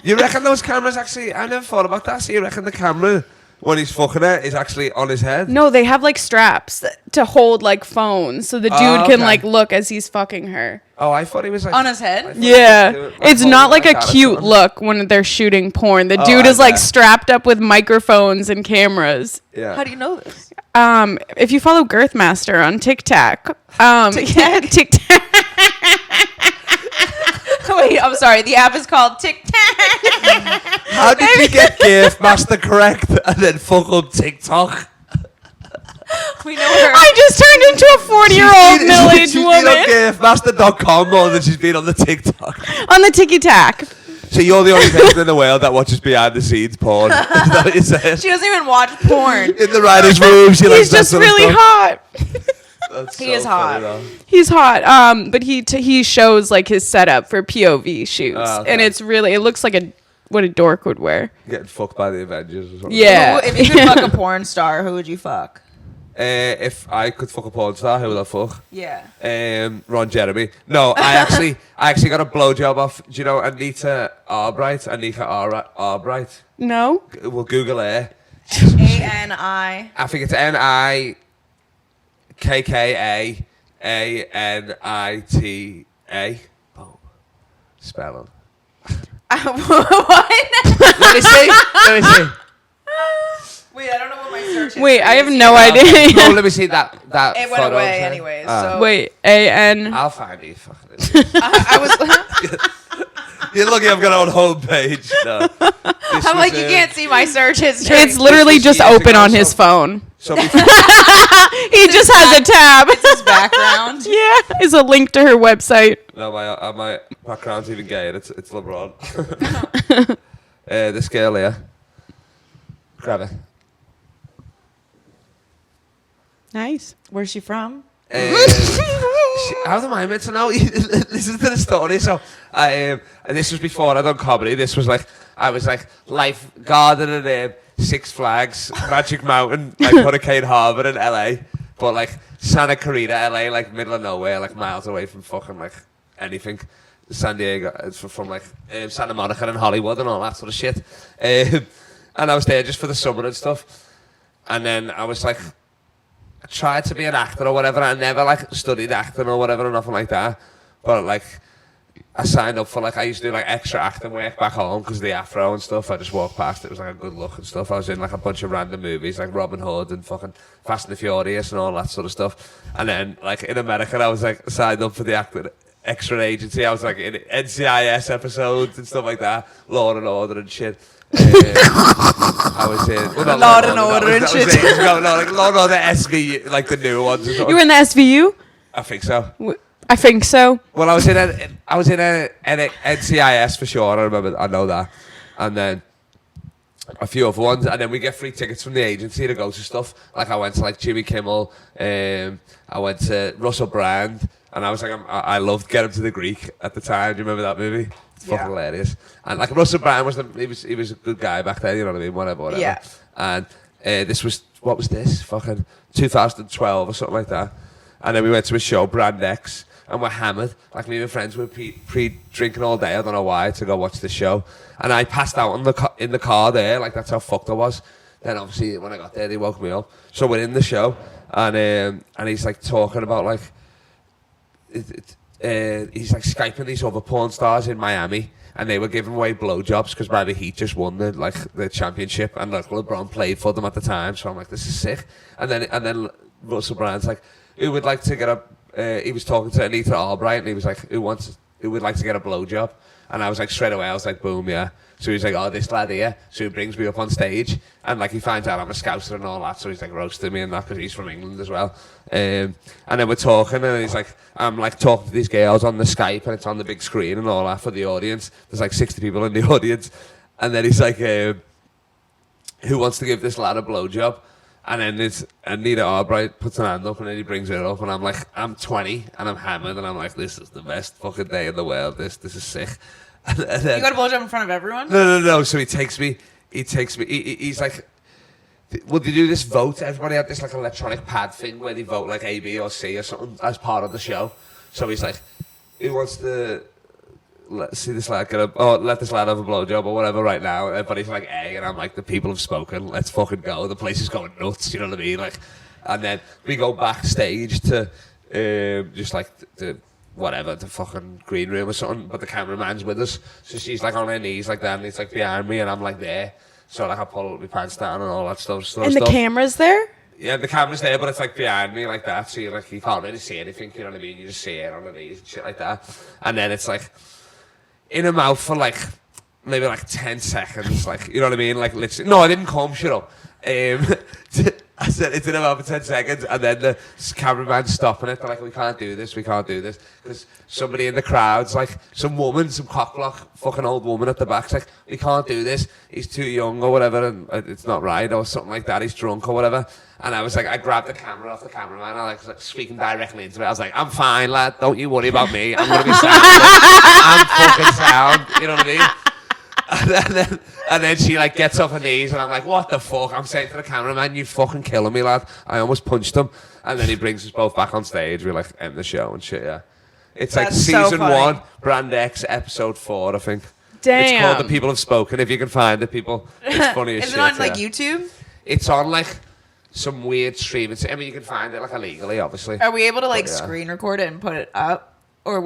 You reckon those cameras actually? I never thought about that. So you reckon the camera, when he's fucking it, is actually on his head? No, they have like straps to hold like phones, so the dude Oh, can okay. like look as he's fucking her. Oh, I thought he was like On his head? I thought he was Yeah, doing- it's holding not like a at cute time. look when they're shooting porn. The Oh, dude I is like bet. strapped up with microphones and cameras. Yeah. How do you know this? If you follow Girthmaster on TikTok, TikTok. Wait, I'm sorry. The app is called TikTok. How did you get Gift Master correct and then fuck up TikTok? We know her. I just turned into a 40-year-old middle-aged She's been woman on giftmaster.com more than she's been on the TikTok. on the Tiki-Tac. So you're the only person in the world that watches behind the scenes porn. Is that what you're saying? She doesn't even watch porn. In the writer's room, she likes He's that just sort of really stuff. hot. That's He so is hot. funny, though. He's hot. But he shows like his setup for POV shoots, Oh, okay. and it looks like what a dork would wear. Getting fucked by the Avengers or something. Yeah. If you could fuck a porn star, who would you fuck? If I could fuck a porn star, who would I fuck? Yeah. Ron Jeremy. No, I actually got a blowjob off. Do you know Anita Arbright? Arbright. No. We'll Google her. ANI. I think it's NIKKAANITA. Boom. Spelling. What? Let me see. Wait, I don't know what my search is. Wait, I have no idea. No, let me see that. It went photo, away okay? anyways. Ah. So Wait, AN. I'll find you. Fucking idiot. I was. You're lucky I've got it on homepage. No. I'm like, you can't see my search history. It's literally was just years open ago, on his so- phone. So He just has a tab. His background. Yeah, is a link to her website. no, my background's even gayer. It's LeBron. This girl here. Grab it. Nice. Where's she from? How am I meant to know? Listen to the story. So, and this was before I done comedy. This was like, I was like lifeguard at Six Flags, Magic Mountain, like Hurricane Harbor in LA, but like Santa Clarita, LA, like middle of nowhere, like miles away from fucking like anything. San Diego, it's from like Santa Monica and Hollywood and all that sort of shit. And I was there just for the summer and stuff. And then I was like, I tried to be an actor or whatever. I never like studied acting or whatever or nothing like that. But like, I signed up for like, I used to do like extra acting work back home because of the afro and stuff. I just walked past, it was like a good look and stuff. I was in like a bunch of random movies like Robin Hood and fucking Fast and the Furious and all that sort of stuff. And then like in America, I was like signed up for the acting extra agency. I was like in NCIS episodes and stuff like that, Law and Order and shit. I was in Law and Order and shit. No, like Law and Order SVU, like the new ones. And You were in the SVU? I think so. I think so. Well, I was in a NCIS for sure. I know that, and then a few other ones, and then we get free tickets from the agency to go to stuff. Like I went to like Jimmy Kimmel, I went to Russell Brand, and I was like, I loved Get Him to the Greek at the time. Do you remember that movie? It's fucking hilarious. And like Russell Brand he was a good guy back then. You know what I mean? Whatever. Yeah. And what was this? Fucking 2012 or something like that. And then we went to a show, Brand X. And we're hammered. Like me and my friends were pre-drinking all day. I don't know why, to go watch the show. And I passed out in the car there. Like that's how fucked I was. Then obviously when I got there, they woke me up. So we're in the show, and he's like talking about like, he's like Skyping these other porn stars in Miami, and they were giving away blowjobs because Miami Heat just won the championship, and like LeBron played for them at the time. So I'm like, this is sick. And then Russell Brand's like, who would like to get a he was talking to Anita Albright, and he was like, who would like to get a blowjob? And I was like, straight away, I was like, boom, yeah. So he's like, oh, this lad here. So he brings me up on stage, and like he finds out I'm a Scouser and all that, so he's like roasting me and that because he's from England as well. And then we're talking, and he's like, I'm like talking to these girls on the Skype, and it's on the big screen and all that for the audience. There's like 60 people in the audience, and then he's like, who wants to give this lad a blowjob? And then it's Anita Albright puts her hand up, and then he brings her up, and I'm like, I'm 20 and I'm hammered, and I'm like, this is the best fucking day in the world. This is sick. And then, You got a blowjob in front of everyone? No. So he takes me. He's like, would they do this vote? Everybody had this like electronic pad thing where they vote like A, B, or C or something as part of the show. So he's like, who wants to let this lad let this lad have a blowjob or whatever right now? Everybody's like A, and I'm like, the people have spoken. Let's fucking go. The place is going nuts. You know what I mean? Like, and then we go backstage to just like the fucking green room or something. But the cameraman's with us, so she's like on her knees like that, and he's like behind me, and I'm like there. So like I pull my pants down and all that stuff. And the camera's there? Yeah, the camera's there, but it's like behind me like that. So you can't really see anything. You know what I mean? You just see it on the knees and shit like that. And then it's like in her mouth for like maybe like 10 seconds, like, you know what I mean? Like literally, no, I didn't come, shut up. I said it's in her mouth for 10 seconds, and then the cameraman's stopping it. They're like, we can't do this, because somebody in the crowd's like, some cockblock fucking old woman at the back's like, we can't do this, he's too young or whatever, and it's not right or something like that, he's drunk or whatever. And I was like, I grabbed the camera off the cameraman, and I was like speaking directly into it. I was like, I'm fine, lad, don't you worry about me, I'm gonna be sound. I'm fucking sound, you know what I mean? And then she like gets off her knees, and I'm like, what the fuck? I'm saying to the cameraman, you fucking killing me, lad. I almost punched him. And then he brings us both back on stage. We like end the show and shit, yeah. It's like season 1, Brand X, episode 4, I think. Damn. It's called The People Have Spoken. If you can find it, people. It's funny as shit. Is it on like YouTube? It's on like some weird stream. I mean, you can find it like illegally, obviously. Are we able to like screen record it and put it up? Or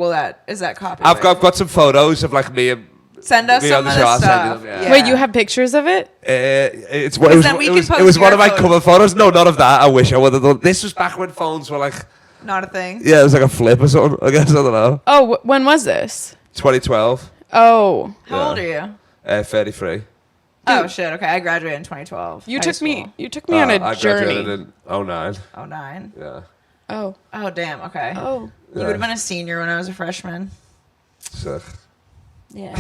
is that copyright? I've got some photos of like me and send us some of the stuff. Yeah. Wait, you have pictures of it? It was one of my cover photos. No, none of that. I wish I would have done. This was back when phones were like not a thing. Yeah, it was like a flip or something. I guess I don't know. Oh, when was this? 2012. Oh, how old are you? 33. Oh shit. Okay, I graduated in 2012. You high took school. me on a I journey. graduated in 09. 09. Yeah. Oh. Oh damn. Okay. Oh. You would have been a senior when I was a freshman. Sick. Yeah.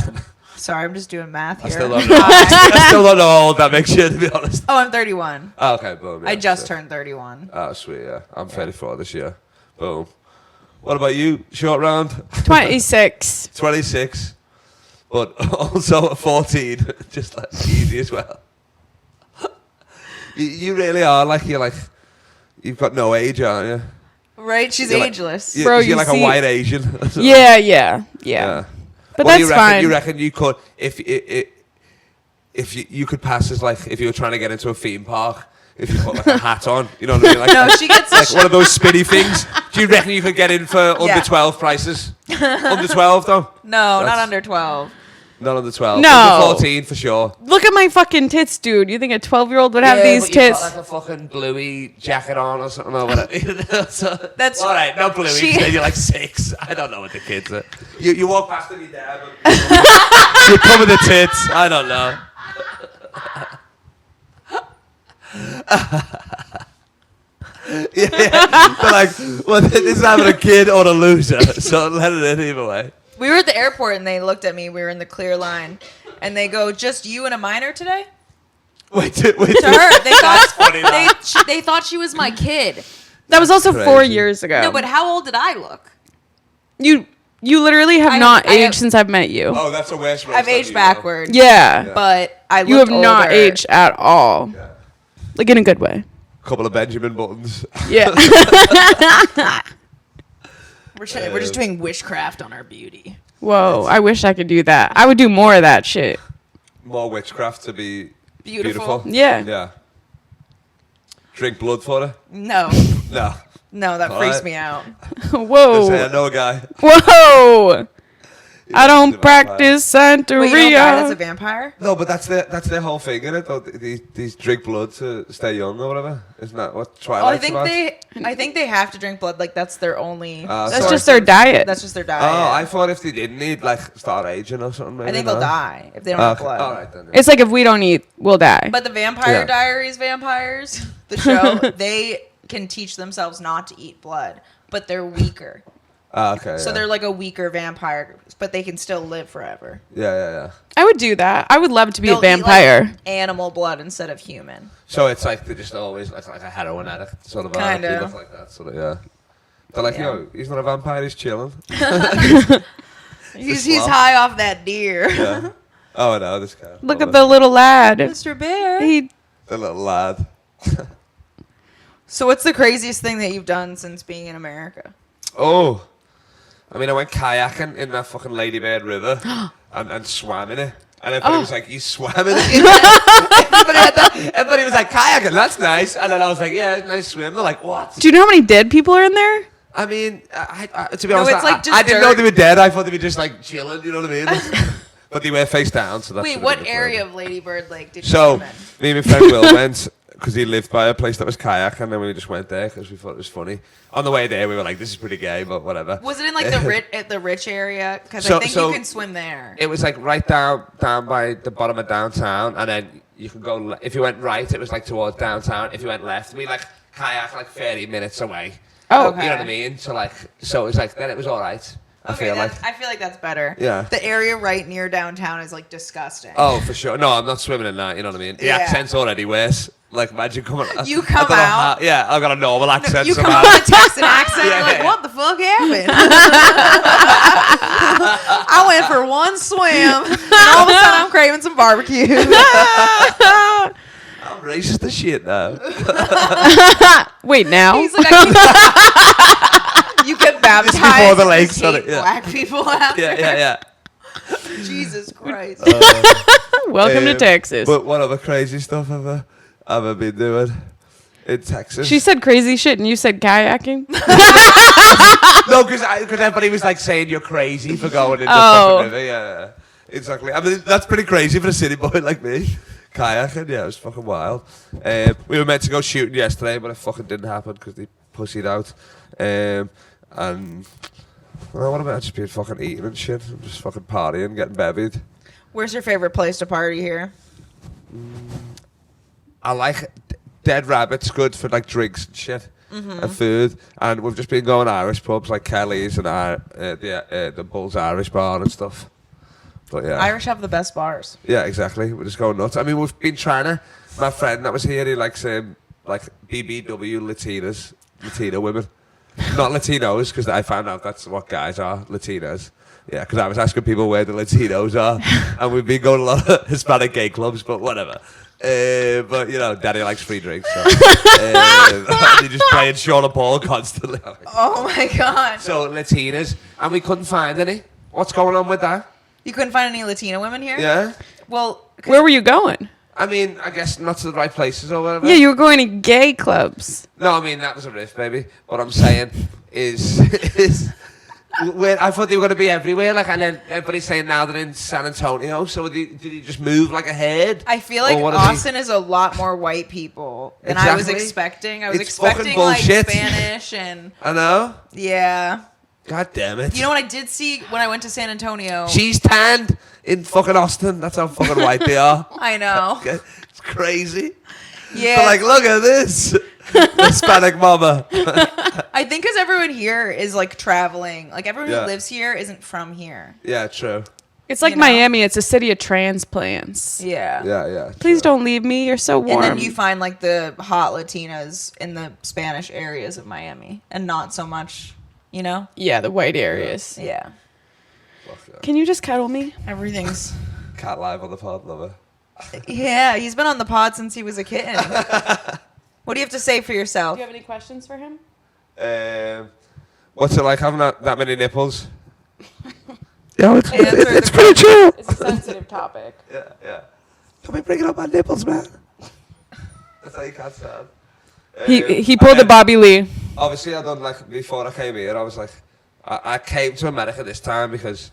Sorry, I'm just doing math here. I still don't know. I still don't know how old that makes you, to be honest. Oh, I'm 31. Oh, okay, boom. Yeah, I just sick. turned 31. Oh, sweet, yeah. I'm 34 this year. Boom. What about you? Short round? 26. 26. But also at 14. Just like easy as well. You really are like, you've got no age, aren't you? Right? She's You're ageless. Like, Bro, you're you like see- a white Asian. Yeah. But Well, that's reckon, fine. You reckon you could, if you could pass as like, if you were trying to get into a theme park, if you put like a hat on, you know what I mean? Like, No, she gets like one of those spinny things. Do you reckon you could get in for under Yeah. 12 prices? Under 12 though? No, not That's- under 12. Not under 12. No. Under 14 for sure. Look at my fucking tits, dude. You think a 12-year-old would have these but you've got, tits? like a fucking bluey jacket on or something or whatever. So, That's- all right. Not bluey. She- You're like 6. I don't know what the kids are. You walk past them, you're there, but you cover the tits. I don't know. yeah. They're like, well, this is having a kid or a loser, so let it in either way. We were at the airport and they looked at me. We were in the clear line. And they go, just you and a minor today? Wait. To her, they thought they thought she was my kid. That was also Crazy. 4 years ago. No, but how old did I look? you literally have I not have- aged since I've met you. Oh, that's a worse. I've aged backward. Yeah. But I looked You have not older. aged at all. Yeah. Like in a good way. Couple of Benjamin buttons. Yeah. We're just doing witchcraft on our beauty. Whoa, I wish I could do that. I would do more of that shit. More witchcraft to be Beautiful. beautiful. Yeah. Yeah. Drink blood for her? No. No. No, that All freaks right. me out. Just say I Whoa. know a guy. Whoa. I He's don't a vampire. practice Wait, you know a guy that's a Santeria. vampire? No, but that's their whole thing, isn't it? Though these drink blood to stay young or whatever. Isn't that what Oh, Twilight's about? I think they have to drink blood. Like that's their only. That's Sorry. just their diet. That's just their diet. Oh, I thought if they didn't need like start aging or something. Maybe I think they'll no? die if they don't have Okay. blood. All right then. It's like if we don't eat, we'll die. But the Vampire Yeah. Diaries vampires, the show, they can teach themselves not to eat blood, but they're weaker. Okay. So yeah. they're like a weaker vampire, but they can still live forever. Yeah. I would do that. I would love to be They'll a eat, like, vampire. animal blood instead of human. So it's like they're just always like a heroin addict, sort of. Kinda. They look like that, sort of. Yeah. They're like, Yeah. yo, he's not a vampire, he's chilling. He's sloth. high off that deer. Yeah. Oh, I know this guy. Look Love at the little lad. Mr. Bear. He the little lad. So what's the craziest thing that you've done since being in America? Oh, I mean, I went kayaking in that fucking Lady Bird River and swam in it. And everybody was like, you swam in it? everybody was like, kayaking, that's nice. And then I was like, yeah, nice swim. They're like, what? Do you know how many dead people are in there? I mean, to be No, honest, it's like just I didn't know dirt. they were dead. I thought they were just like chilling, you know what I mean? But they were face down, so that's Wait, sort of what the area problem. of Lady Bird Lake did you So, swim in? me and my friend Will went because he lived by a place that was kayak, and then we just went there because we thought it was funny. On the way there, we were like, "This is pretty gay," but whatever. Was it in like the rich area? Because So- I think so- you can swim there. It was like right down by the bottom of downtown, and then you could go. If you went right, it was like towards downtown. If you went left, we like kayak like 30 minutes away. Oh, Okay. You know what I mean? So it was like then it was all right. I feel like. I feel like that's better. Yeah. The area right near downtown is like disgusting. Oh, for sure. No, I'm not swimming in that. You know what I mean? The Yeah. accent's already worse. Like, imagine coming. You I come don't know out- yeah, I've got a normal accent. You come somehow. up with a Texan accent, Yeah, you're like, yeah. what the fuck happened? I went for one swim, and all of a sudden I'm craving some barbecue. I'm racist as shit now. Wait, now? He's like, you could baptize before the and lake, just sorry, hate yeah. black people out Yeah, there. yeah. Jesus Christ. Welcome to Texas. But what other crazy stuff have I been doing in Texas? She said crazy shit and you said kayaking? no, because everybody was like saying you're crazy for going in the Oh. fucking river. Yeah, exactly. I mean, that's pretty crazy for a city boy like me. Kayaking, yeah, it was fucking wild. We were meant to go shooting yesterday, but it fucking didn't happen because they pussied out. And well, what about just being fucking eating and shit? Just fucking partying, getting bevied. Where's your favorite place to party here? I like Dead Rabbit's good for like drinks and shit and food. And we've just been going Irish pubs like Kelly's and the Bull's Irish Bar and stuff. But yeah. Irish have the best bars. Yeah, exactly. We're just going nuts. I mean, we've been trying to. My friend that was here, he likes like BBW Latinas, Latina women, not Latinos, because I found out that's what guys are, Latinas. Yeah, because I was asking people where the Latinos are, and we've been going to a lot of Hispanic gay clubs, but whatever. But you know, Daddy likes free drinks. So, you're just playing Sean Paul constantly. Oh my god! So Latinas, and we couldn't find any. What's going on with that? You couldn't find any Latina women here? Yeah. Well, Where were you going? I mean, I guess not to the right places or whatever. Yeah, you were going to gay clubs. No, I mean, that was a riff, baby. What I'm saying is where I thought they were going to be everywhere, like, and then everybody's saying now they're in San Antonio, so did he just move like a head? I feel like Austin is a lot more white people than I was expecting. I was expecting, like, Spanish and... I know. Yeah. God damn it. You know what I did see when I went to San Antonio? She's tanned in fucking Austin. That's how fucking white they are. I know. It's crazy. Yeah. But like, look at this. Hispanic mama. I think because everyone here is like traveling. Like everyone who lives here isn't from here. Yeah, true. It's like Miami. It's a city of transplants. Yeah. Yeah. Please don't leave me. You're so warm. And then you find like the hot Latinas in the Spanish areas of Miami and not so much, you know? Yeah, the white areas. Yeah. Can you just cuddle me? Everything's... Cat live on the pod, lover. Yeah, he's been on the pod since he was a kitten. What do you have to say for yourself? Do you have any questions for him? What's it like having that many nipples? Yeah, it's pretty chill. It's a sensitive topic. Yeah. Don't be bringing up my nipples, man. That's how you can't stand. He pulled the Bobby Lee. Obviously, I done like before I came here. I was like, I came to America this time because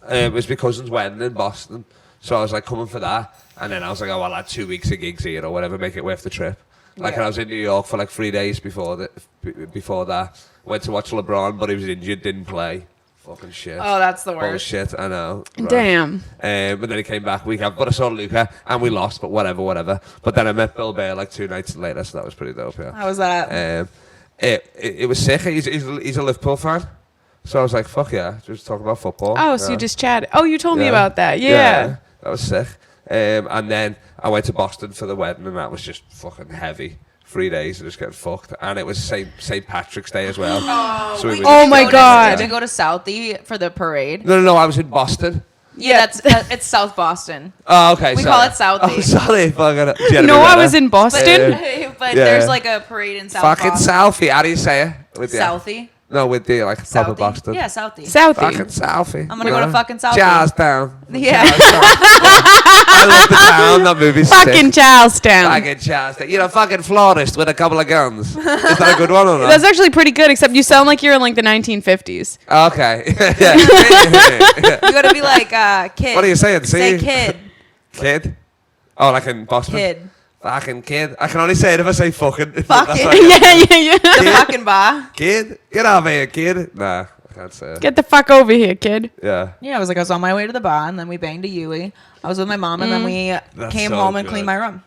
it was my cousin's wedding in Boston, so I was like coming for that. And then I was like, oh, well, I had 2 weeks of gigs here or whatever, make it worth the trip. Like, and I was in New York for like 3 days before that. Went to watch LeBron, but he was injured, didn't play. Fucking shit. Oh, that's the worst. Bullshit, I know. Right. Damn. But then he came back week after. But I saw Luca, and we lost, but whatever. But then I met Bill Bear like 2 nights later, so that was pretty dope, yeah. How was that? It was sick. He's a Liverpool fan. So I was like, fuck yeah, just talking about football. Oh, so you just chatted. Oh, you told me about that. Yeah. That was sick. And then I went to Boston for the wedding, and that was just fucking heavy. 3 days of just getting fucked. And it was St. Patrick's Day as well. Oh my God. Did you go to Southie for the parade? No, I was in Boston. Yeah, it's South Boston. Oh, okay. We call it Southie. Oh, sorry. No, I was in Boston. But there's like a parade in South fucking Boston. Southie. How do you say it? Southie? No, with the like proper Boston. Yeah, Southie. Southie. Fucking Southie. I'm gonna go to fucking Southie. Charlestown. Yeah. I love the town. That movie's Fucking sick. Charlestown. Fucking Charlestown. You're a fucking florist with a couple of guns. Is that a good one or not? That's actually pretty good, except you sound like you're in like the 1950s. Okay. Yeah. You gotta be like kid. What are you saying? Say kid. Kid? Oh, like in Boston? Kid. Fucking kid. I can only say it if I say fucking. Fucking. Yeah. The fucking bar. Kid? Get over here, kid. Nah, I can't say it. Get the fuck over here, kid. Yeah. Yeah, I was on my way to the bar, and then we banged a Yui. I was with my mom, and then we came home and cleaned my room.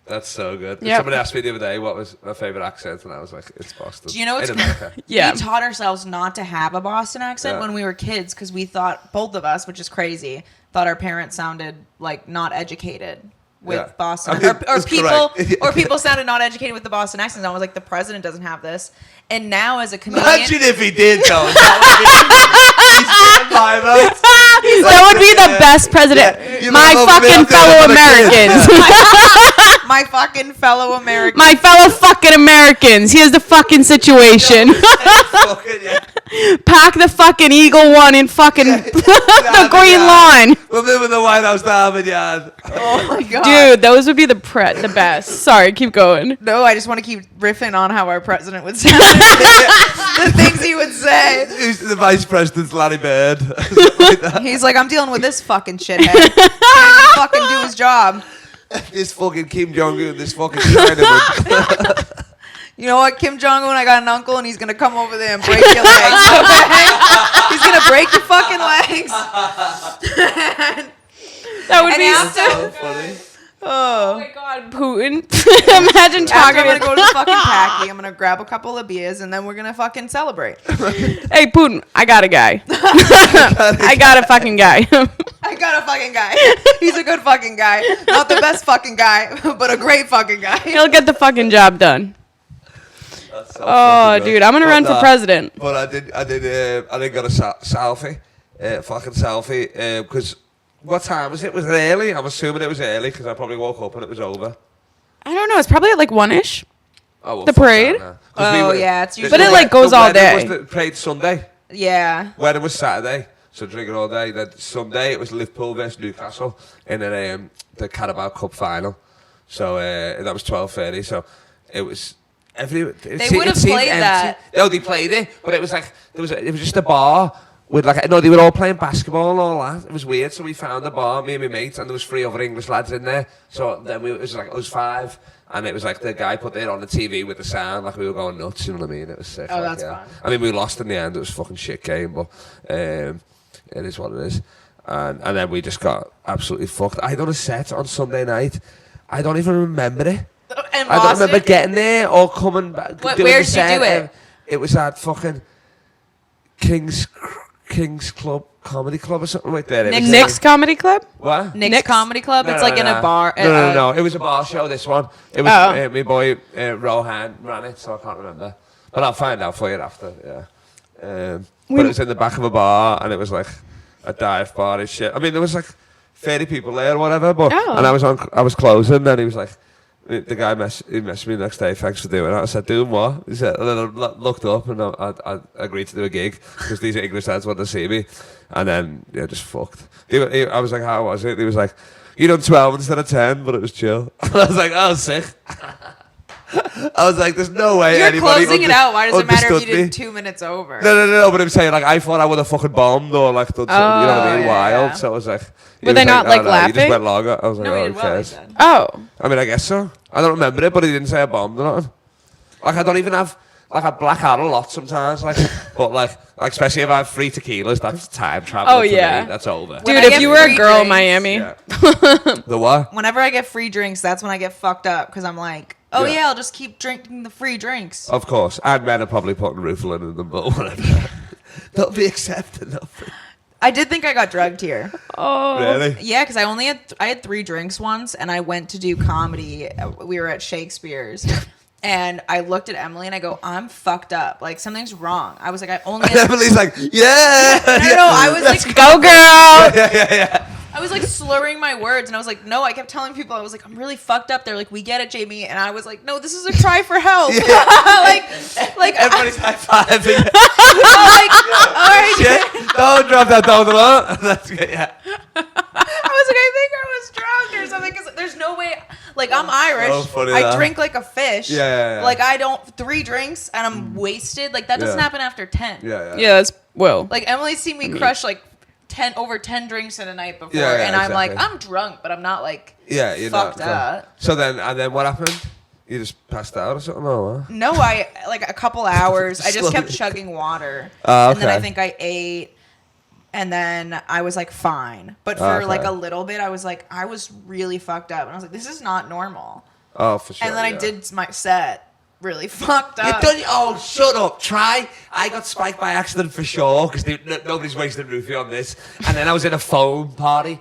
That's so good. Yep. Somebody asked me the other day what was my favorite accent, and I was like, it's Boston. Do you know what's in America? Yeah. We taught ourselves not to have a Boston accent when we were kids because we thought, both of us, which is crazy, thought our parents sounded like not educated with Boston. I mean, or people sounded not educated with the Boston accent. I was like, the president doesn't have this. And now as a comedian... Imagine if he did, though. That would be the best president. My fucking fellow Americans. My fucking fellow Americans. My fellow fucking Americans. Here's the fucking situation. Pack the fucking Eagle One in fucking the Green Lawn. We're moving the White House to Harvard Yard. Oh my God. Dude, those would be the best. Sorry, keep going. No, I just want to keep riffing on how our president would sound. The things he would say. Who's the vice president's Larry Bird? He's like, I'm dealing with this fucking shithead. Can't even fucking do his job. This fucking Kim Jong-un, this fucking Chinaman. You know what, Kim Jong-un, I got an uncle, and he's going to come over there and break your legs, okay? He's going to break your fucking legs. That would be so funny. Oh my God, Putin. Imagine After talking I'm gonna go to the fucking Packy. I'm gonna grab a couple of beers and then we're gonna fucking celebrate. Hey, Putin, I got a guy. I got a fucking guy. I got a fucking guy. He's a good fucking guy. Not the best fucking guy, but a great fucking guy. He'll get the fucking job done. That's so Oh, fucking good. dude, I'm gonna run for president. But I did get a selfie, fucking selfie, because what time was it? Was it early? I'm assuming it was early because I probably woke up and it was over. I don't know. It's probably at like 1-ish. Oh, well, The fuck parade? that now. 'Cause Yeah, it's usually. But it like goes the all wedding day. Was the parade Sunday. Yeah. Wedding was Saturday, so drinking all day. Then Sunday it was Liverpool versus Newcastle in the Carabao Cup final. So that was 12:30. So it was. They would have played that. No, they played it, but it was like it was just a bar with like no, they were all playing basketball and all that. It was weird. So we found a bar, me and my mate, and there was 3 other English lads in there. So then it was like us 5, and it was like the guy put it on the TV with the sound, like we were going nuts. You know what I mean? It was sick. Oh, like, that's yeah. fun. I mean, we lost in the end. It was a fucking shit game, but it is what it is. And then we just got absolutely fucked. I done a set on Sunday night. I don't even remember it. And I don't lost remember it? getting there or coming back. What- doing where the did you set. do it? It was at fucking King's Club Comedy Club or something like that. It was Nick's Comedy Club? what? Nick's Comedy Club. No, It's no, like in no. a bar. No. It was a bar show. This one. It was Oh. my boy Rohan ran it, so I can't remember. But I'll find out for you after. Yeah. But it was in the back of a bar, and it was like a dive bar and shit. I mean, there was like 30 people there or whatever. But Oh. and I was closing, and he was like. The guy messaged me the next day, thanks for doing it. I said, doing what? He said, and then I looked up and I agreed to do a gig because these English lads wanted to see me. And then, yeah, just fucked. I was like, how was it? He was like, you done 12 instead of 10, but it was chill. And I was like, oh, sick. I was like, there's no way You're anybody closing it out. Why does it matter if you understood me. did 2 minutes over? No, but I'm saying, like, I thought I would have fucking bombed or, like, done something, you know what I mean, yeah, wild. yeah. So I was like... he Were was they not, "Oh, like, no, You just laughing?" went longer. I was like, No, oh, he who did well. cares? he did. Oh. I mean, I guess so. I don't remember it, but he didn't say I bombed or nothing. Like, I don't even have... Like, I black out a lot sometimes, like... but, like especially if I have 3 tequilas, that's time travel. Oh, yeah. That's over. Dude, I if get you were a free girl in drinks- Miami. Yeah. The what? Whenever I get free drinks, that's when I get fucked up because I'm like, oh Yeah. yeah, I'll just keep drinking the free drinks. Of course. And men are probably putting Rufalin in them, but whatever. They'll be accepted. I did think I got drugged here. Oh. Really? Yeah, because I had 3 drinks once, and I went to do comedy. We were at Shakespeare's, and I looked at Emily and I go, I'm fucked up. Like something's wrong. I was like, I only. And Emily's like, yeah. No, I was like, Go, girl. Yeah. I was like slurring my words, and I was like, no. I kept telling people I was like, I'm really fucked up. They're like, we get it, Jamie, and I was like, no, this is a cry for help. like Everybody's high-fiving. all right. Shit. Don't drop that down the road. That's good, yeah. I was like, I think I was drunk or something because there's no way. Like I'm Irish. So funny, I that. drink like a fish. Yeah. Like I don't 3 drinks and I'm wasted. Like that doesn't Yeah. happen after 10. Yeah. Yeah, that's Will. Like Emily's seen me crush like over 10 drinks in a night before, Yeah, and I'm like, exactly. I'm drunk, but I'm not like Yeah, you're fucked not. up. So then what happened? You just passed out or something, or what? No, I like a couple hours. I just kept Slowly. chugging water, Oh, and then I okay. think I ate. And then I was like, fine. But for Okay. like a little bit, I was like, I was really fucked up. And I was like, this is not normal. Oh, for sure. And then I yeah. did my set really fucked You up. done? Oh, shut up! Try. I got spiked by accident for sure because nobody's wasting roofie on this. And then I was in a foam party.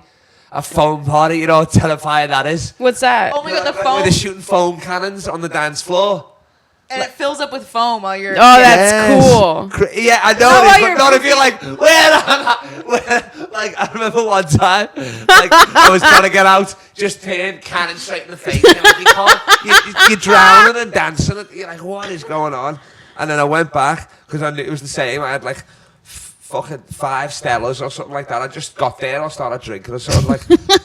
A foam party, you know how terrifying that is. What's that? Oh my god, the Where foam. they're shooting foam cannons on the dance floor. And it fills up with foam while you're. Oh, that's cool. Yeah, I know Not it while is, but you're not if you're like, where? Like, I remember one time, like, I was trying to get out, just turned cannon straight in the face. And like, you can't, you're drowning and dancing. And you're like, what is going on? And then I went back, because I knew it was the same. I had like fucking 5 Stellas or something like that. I just got there, I started drinking or something. Like,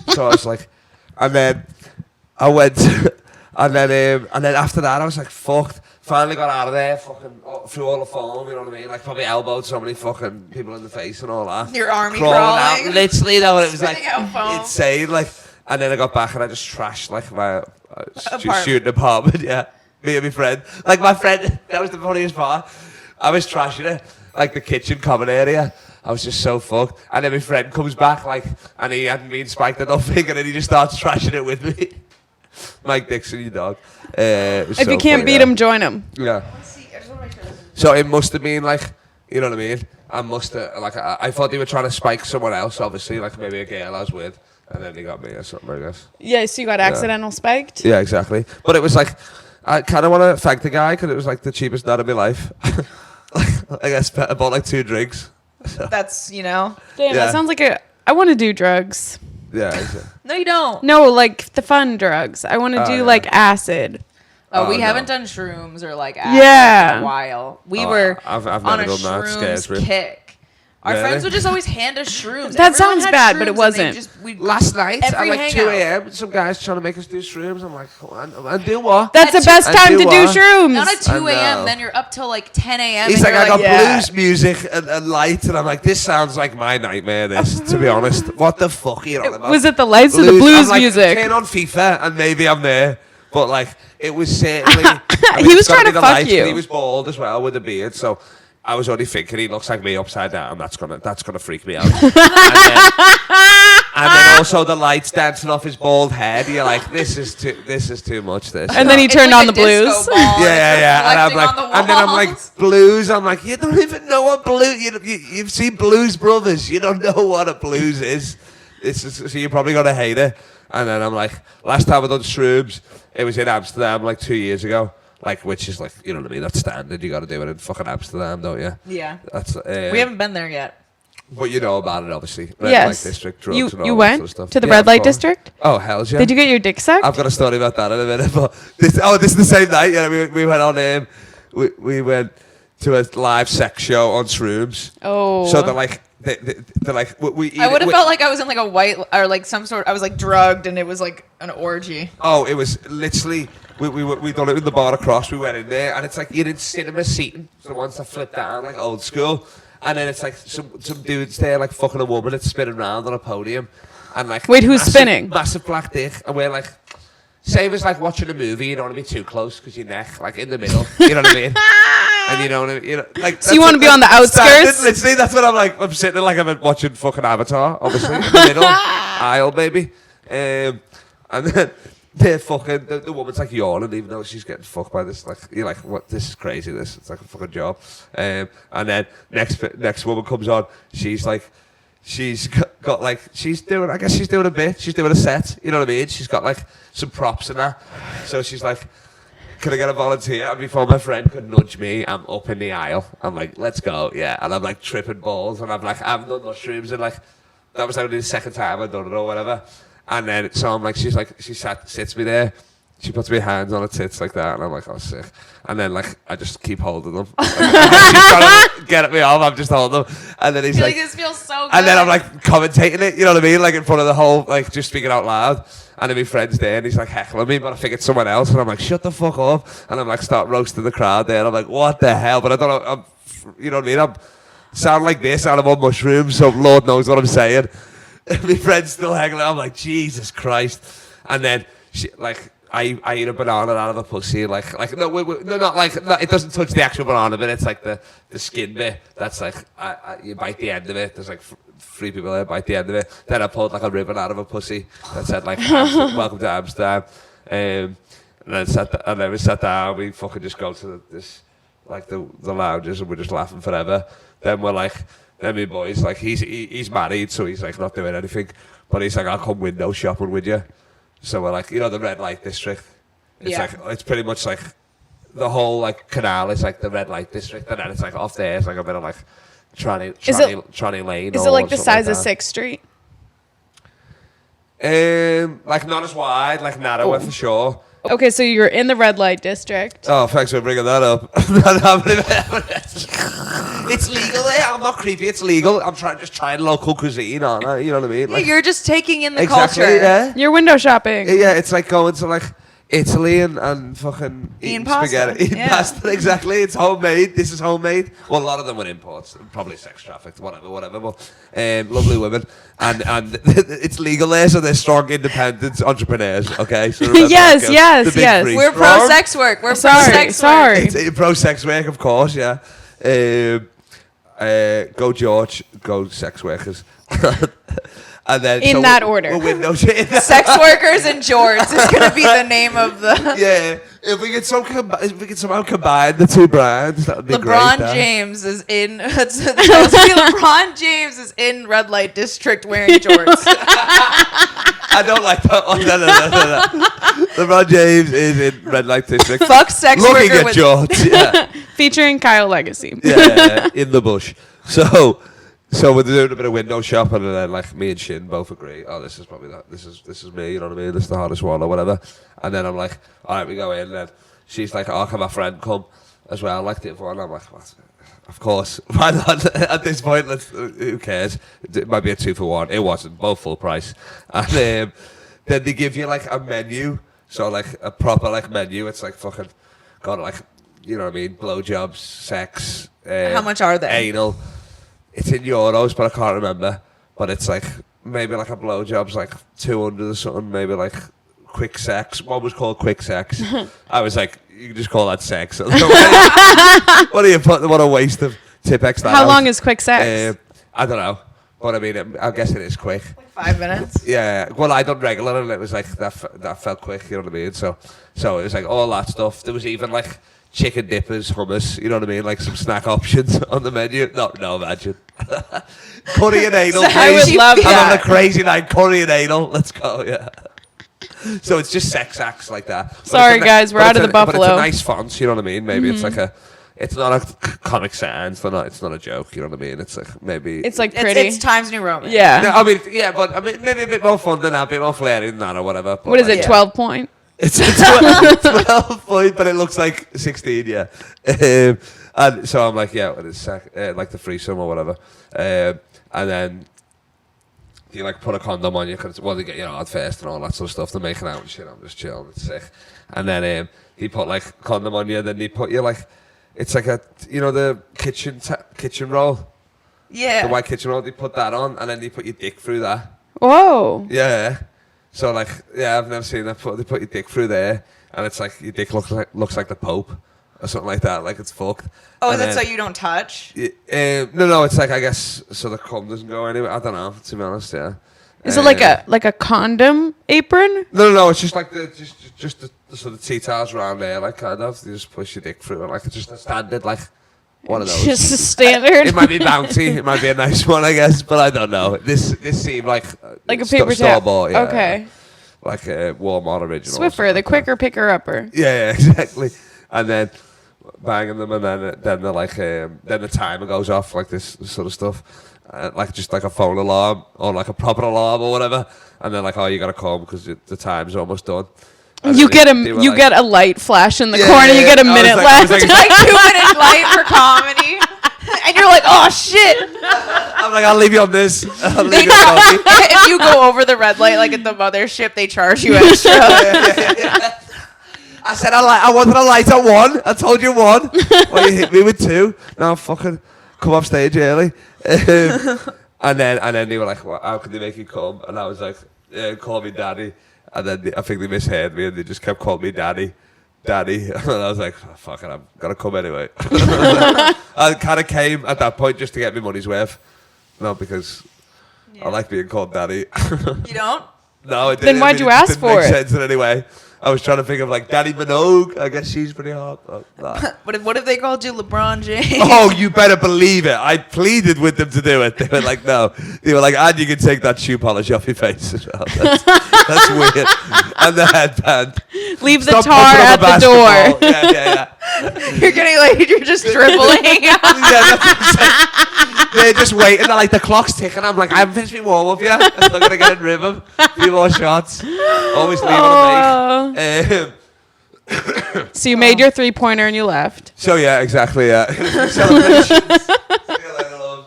so I was like, and then I went, and then after that, I was like, fucked. Finally got out of there, fucking through all the foam, you know what I mean? Like probably elbowed so many fucking people in the face and all that. Your army Crawling crawling. out, literally though, it was like Spitting out foam. insane. Like, and then I got back and I just trashed like my Apartment. student apartment. Yeah, me and my friend. Like my friend, that was the funniest part. I was trashing it, like the kitchen common area. I was just so fucked. And then my friend comes back, like, and he hadn't been spiked or nothing, and then he just starts trashing it with me. Mike Dixon, your dog. If you can't beat him, join him. Yeah. So it must have been like, you know what I mean? I must have, like, I thought they were trying to spike someone else, obviously, like maybe a girl I was with, and then they got me or something, I guess. Yeah, so you got accidental spiked? Yeah, exactly. But it was like, I kind of want to thank the guy because it was like the cheapest night of my life. I guess I bought like 2 drinks. That's, you know. Damn, Yeah. that sounds like I want to do drugs. Yeah. Exactly. No, you don't. No, like the fun drugs. I want to do yeah. like acid. Oh, we no. haven't done shrooms or like acid Yeah. in a while. We were I've on never a done that. Scares shrooms me. kick. Our Really? friends would just always hand us shrooms. That Everyone sounds had bad, but it shrooms and they wasn't. we'd Last night at every like 2 hangout. a.m., some guys trying to make us do shrooms. I'm like, and do what? That's the best And time do to do what? shrooms. Not at 2 I know. a.m. Then you're up till like 10 a.m. He's and like, you're I got yeah. blues music and light, and I'm like, this sounds like my nightmare. This, to be honest, what the fuck are you on about? Was it the lights or the I'm blues like, music? Turn on FIFA, and maybe I'm there. But like, it was certainly. He was it's gotta trying be to the fuck lights, you. but he was bald as well with a beard, so. I was only thinking he looks like me upside down. That's gonna freak me out. and then also the lights dancing off his bald head. You're like, this is too much. This. And then he It's turned like on a the blues. disco ball and it's Yeah. And I'm reflecting like, on the and then I'm like, walls. blues. I'm like, you don't even know what blues. You've seen Blues Brothers. You don't know what a blues is. So you're probably gonna hate it. And then I'm like, last time I done shrooms, it was in Amsterdam like 2 years ago. Like, which is like, you know what I mean? That's standard. You got to do it in fucking Amsterdam, don't you? Yeah. That's. We haven't been there yet. But you know about it, obviously. Red Yes. light district, drugs, You and all you that went sort of stuff. to the Yeah, red of light course. district? Oh, hell's yeah. Did you get your dick sucked? I've got a story about that in a minute. But this is the same night. Yeah, we went on. We went to a live sex show on shrooms. Oh. So they're like. They're like we. I would have felt like I was in like a white or like some sort. I was like drugged and it was like an orgy. Oh, it was literally. We done it in the bar across. We went in there, and it's like you're in cinema seating. So the ones that flip down, like old school, and then it's like some dudes there, like fucking a woman that's spinning around on a podium, and like. Wait, who's massive, spinning? Massive black dick, and we're like. Same as like watching a movie, you don't want to be too close because your neck, like in the middle, you know what I mean? And you know what I mean? You know, like. So you want to be on the outskirts? Literally, that's what I'm like. I'm sitting like I'm watching fucking Avatar, obviously, in the middle aisle, baby. And then they're fucking. The woman's like yawning, even though she's getting fucked by this. Like you're like, what? This is crazy. It's like a fucking job. And then next woman comes on. She's like. She's got like she's doing a bit, she's doing a set, you know what I mean? She's got like some props in that. So she's like, can I get a volunteer? And before my friend could nudge me, I'm up in the aisle. I'm like, let's go, yeah. And I'm like tripping balls and I'm like, I haven't done mushrooms and like that was only the second time I'd done it or whatever. And then so I'm like, she sits me there. She puts my hands on her tits like that, and I'm like, oh, sick. And then, like, I just keep holding them. Like, she's trying to get me off, I'm just holding them. And then he's I feel like, like this feels so good. and then I'm like commentating it, you know what I mean? Like in front of the whole, like just speaking out loud. And then my friend's there and he's like heckling me, but I think it's someone else. And I'm like, shut the fuck up. And I'm like, start roasting the crowd there. And I'm like, what the hell? But I don't know, you know what I mean? I'm sound like this and I'm on mushrooms, so Lord knows what I'm saying. My friend's still heckling. I'm like, Jesus Christ. And then she, like, I eat a banana out of a pussy, no, not like it doesn't touch the actual banana bit. It's like the skin bit. That's like you bite the end of it. There's like 3 people there bite the end of it. Then I pulled like a ribbon out of a pussy that said like "Welcome to Amsterdam," and then we sat down. We fucking just go to this like the lounges and we're just laughing forever. Then we're like, then my boy's like he's married, so he's like not doing anything, but he's like, I'll come window shopping with you. So we're like, you know, the red light district. It's like it's pretty much like the whole like canal is like the red light district, and then it's like off there. It's like a bit of like tranny lane. Is it like the size of 6th Street? Like not as wide, like narrower for sure. Okay, so you're in the red light district. Oh, thanks for bringing that up. It's legal there. I'm not creepy. It's legal. I'm just trying local cuisine, aren't I? You know what I mean? Yeah, Like, you're just taking in the exactly, culture. yeah. You're window shopping. Yeah, it's like going to like Italy and fucking Eating eating pasta. spaghetti. Eating Yeah. pasta, exactly. It's homemade. This is homemade. Well, a lot of them were imports. Probably sex trafficked, whatever. But lovely women. And it's legal there, so they're strong, independent entrepreneurs, okay? So remember Yes, that, girls. yes, The big yes. three. We're Strong. pro sex work. We're pro Sorry, sex sorry. work. It's pro sex work, of course, yeah. Go George, go sex workers. And then In that order. Window Sex workers and jorts is going to be the name of the... Yeah, if we could somehow combine the two brands, that would be great. LeBron James is in... LeBron James is in red light district wearing jorts. I don't like that one. No. LeBron James is in red light district. Fuck sex looking worker at with... jorts. Yeah. Featuring Kyle Legacy. Yeah, in the bush. So we're doing a bit of window shopping, and then like me and Shin both agree. Oh, this is probably that. This is me. You know what I mean? This is the hardest one or whatever. And then I'm like, all right, we go in. And then she's like, oh, can my friend come as well? Like the other one. I'm like, what? Of course. Why not? At this point, who cares? It might be a 2-for-1. It wasn't. Both full price. And then they give you like a menu. So like a proper like menu. It's like fucking got like, you know what I mean? Blowjobs, sex. How much are they? Anal. It's in euros, but I can't remember. But it's like, maybe like a blowjob's like 200 or something. Maybe like quick sex. One was called quick sex. I was like, you can just call that sex. What are you putting? What a waste of Tipex. How long is quick sex? I don't know. But I mean, I guess it is quick. Like 5 minutes? Yeah. Well, I done regular, and it was like, that felt quick, you know what I mean? So it was like all that stuff. There was even like chicken dippers, hummus, you know what I mean? Like some snack options on the menu. No, imagine. Curry and anal, please. I would love I'm that. having a crazy night, curry and anal. Let's go, yeah. So it's just sex acts like that. But Sorry, guys, we're out of the Buffalo. But it's a nice font, you know what I mean? Maybe it's like it's not a Comic Sans, it's not a joke, you know what I mean? It's like maybe... It's like pretty. It's Times New Roman. Yeah. No, but maybe a bit more fun than that, a bit more flary than that or whatever. But What is it, Yeah. 12 point? It's a 12 point, but it looks like 16, yeah. And so I'm like, yeah, it's like the threesome or whatever. And then you like put a condom on you because they get you out first and all that sort of stuff. They're making out and shit. I'm just chilling. It's sick. And then he put like condom on you. Then he put you like, it's like the kitchen roll. Yeah. The white kitchen roll. They put that on, and then they put your dick through that. Whoa. Yeah. So like, yeah, I've never seen that. They put your dick through there, and it's like your dick looks like the Pope or something like that. Like it's fucked. Oh, and is it so you don't touch? No. It's like, I guess so the cum doesn't go anywhere. I don't know. To be honest, yeah. Is it like a condom apron? No. It's just like just the sort of T-towels around there, like kind of. You just push your dick through it, like it's just a standard, like one of those. Just a standard. It might be bouncy. It might be a nice one, I guess, but I don't know. This seemed like Like a paper towel. store-bought, yeah. Okay. Like a Walmart original. Swiffer, the quicker picker upper. Yeah, exactly. And then banging them, and then they're like, then the timer goes off, like this sort of stuff, like just like a phone alarm or like a proper alarm or whatever. And they're like, oh, you gotta come because the time's almost done. And You then get get a light flash in the Yeah, corner. yeah, You get a I was minute like- I left. was It's like 2 minutes light for comedy. And you're like, oh shit. I'm like, I'll leave you on this. I'll leave you on this. If you go over the red light, like at the mothership, they charge you extra. I said I wanted a light at 1. I told you 1. Well, you hit me with 2. Now fucking come off stage early. And then they were like, well, how can they make you come? And I was like, call me daddy. And then I think they misheard me and they just kept calling me daddy. And I was like, oh, fuck it, I'm gonna come anyway. I kind of came at that point just to get my money's worth. No, because I like being called daddy. You don't? No, it didn't. Then why'd you it ask didn't for make it? sense in any way. I was trying to think of like Daddy Minogue. I guess she's pretty hot. Nah. What if they called you LeBron James? Oh, you better believe it. I pleaded with them to do it. They were like, no. They were like, and you can take that shoe polish off your face as well. That's weird. And the headband. Leave the Stop tar pumping at up a the door. basketball. Yeah. You're getting like, you're just dribbling. Yeah, that's what I'm saying. They're just waiting. They're like, the clock's ticking. I'm like, I haven't finished my warm up yet. I'm still gonna get in rhythm. A few more shots. Always leaving a make. So you made your 3-pointer and you left. So yeah, exactly. Yeah. Celebrations. See you later, love.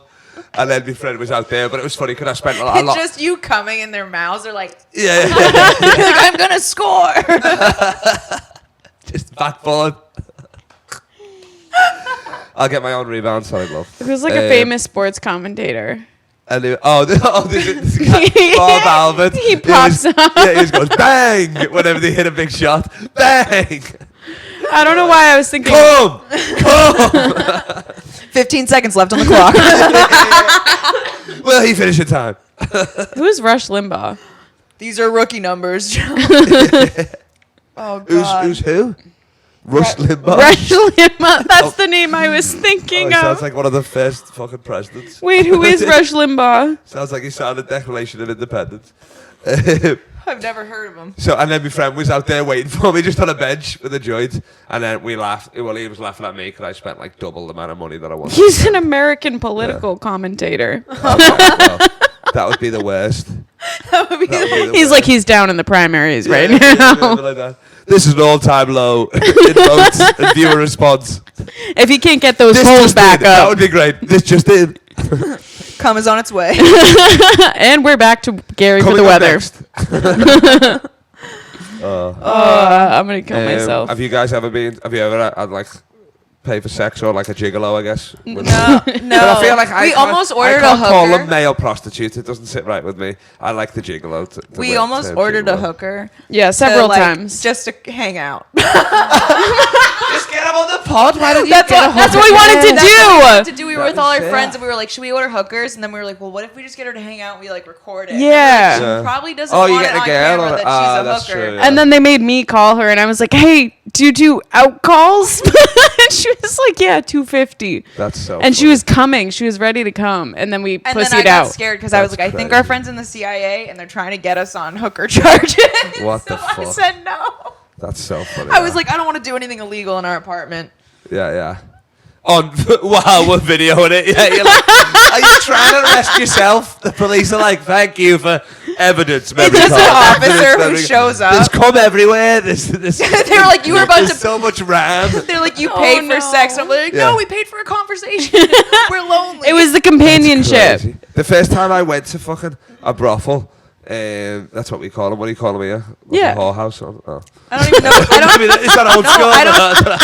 And then my friend was out there, but it was funny because I spent a lot. It's just you coming in their mouths. They're like, Yeah. you're like, I'm gonna score. Just backboard. I'll get my own rebound, sorry, love. Who's like a famous sports commentator? And this guy, Bob Albert. He pops up. Yeah, he just goes bang whenever they hit a big shot. Bang. I don't know why I was thinking. Come. 15 seconds left on the clock. Will he finish in time? Who's Rush Limbaugh? These are rookie numbers. Oh God. Who's who? Rush Limbaugh. Rush Limbaugh. That's the name I was thinking He of. sounds like one of the first fucking presidents. Wait, who is Rush Limbaugh? Sounds like he signed the Declaration of Independence. I've never heard of him. So, and then my friend was out there waiting for me just on a bench with a joint. And then we laughed. Well, he was laughing at me because I spent like double the amount of money that I wanted. He's an American political commentator. Well, that would be the worst. That would be He's like, he's down in the primaries right Yeah, now. like that. This is an all-time low in votes and viewer response. If he can't get those This polls just back did. That would up. be great. This just did. Come is on its way. And we're back to Gary for Coming the up weather. next. I'm going to kill myself. Have you guys ever had like pay for sex or like a gigolo, I guess? No, But I feel like we almost ordered I can't a call hooker. them male prostitutes. It doesn't sit right with me. I like the gigolo. We almost ordered a hooker. Yeah, to, several like, times. just to hang out. Just get him on the pod. Why don't you That's what we wanted to do. We were with all our friends and we were like, should we order hookers? And then we were like, well, what if we just get her to hang out and we like record it? Yeah. And Yeah. she probably doesn't Oh, you want get it the on girl camera or- that that's she's a hooker. true, yeah. And then they made me call her, and I was like, "Hey, do you do out calls?" And she was like, "Yeah, $250." That's so. And she funny. was coming. She was ready to come, and then we And then I pussied got out. scared because I was That's like, I think crazy. our friends in the CIA and they're trying to get us on hooker charges. What so the I fuck? said no. That's so funny. I was like, I don't want to do anything illegal in our apartment. Yeah. On wow, we're videoing it. Yeah, you're like, are you trying to arrest yourself? The police are like, thank you for evidence. It's just an officer who shows There's up. cum everywhere. This. They were like, you were about There's to. so much ram. They're like, you Oh, paid for no. sex. I'm like, Yeah. no, we paid for a conversation. We're lonely. It was the companionship. Crazy. The first time I went to fucking a brothel, that's what we call them. What do you call them here? Like Yeah. a whorehouse. Oh. I don't even know. I don't. Is that old No, school?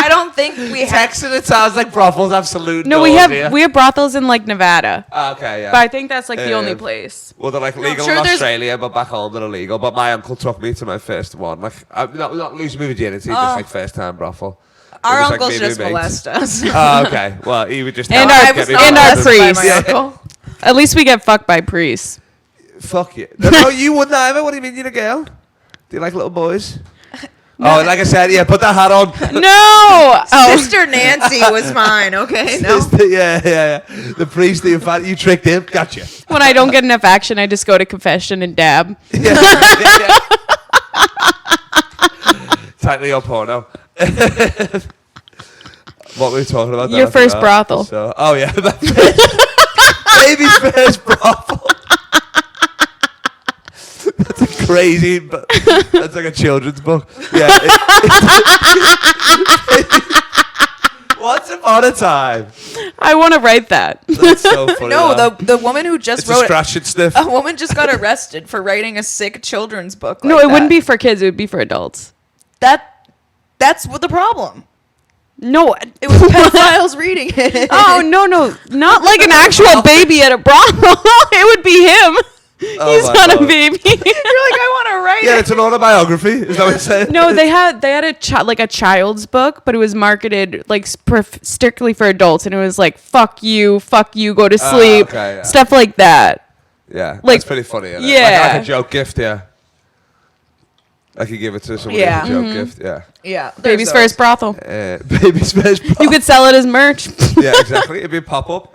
I don't think we have. Texan, it sounds like brothels have salute. No, we have brothels in like Nevada, Okay, yeah. but I think that's like the only Um, place. Well, they're like legal sure in there's- Australia, but back home they're illegal. But my uncle took me to my first one. Like, I'm not losing my virginity, just like first time brothel. It Our was like uncles me and just my mates. molest us. Oh, okay. Well, he would just And tell our- me, get me and our molested. priest. By my uncle. At least we get fucked by priests. Fuck you. No, you wouldn't either. What do you mean you're a girl? Do you like little boys? Oh, like I said, yeah, put that hat on. No. Oh, Sister Nancy was mine. Okay, no. Yeah. The priest, the infant, you tricked him. Gotcha. when I don't get enough action, I just go to confession and dab. Yeah. Title your porno. What were we talking about? Your then? I first forgot. brothel. So, oh yeah, baby's first brothel. That's a crazy, but that's like a children's book. Yeah. Once upon a time. I want to write that. That's so funny. No, that. the woman who just It's a wrote it, scratch and sniff. a woman just got arrested for writing a sick children's book. No, like it wouldn't that. be for kids. It would be for adults. That's what the problem. No. It was pedophiles reading it. Oh, no. Not like an actual baby at a brothel. It would be him. Oh He's my not God. a baby. You're like, I want to write Yeah, it. it's an autobiography. Is that what you're saying? No, they had a child's book, but it was marketed like strictly for adults, and it was like fuck you, go to sleep, okay, yeah. stuff like that. Yeah, Like- that's pretty funny. Isn't yeah. it? Like a joke gift. Yeah, I could give it to someone Yeah. as a joke gift. Yeah, Yeah, Baby's there's first brothel. baby's first. You could sell it as merch. Yeah, exactly. It'd be a pop up.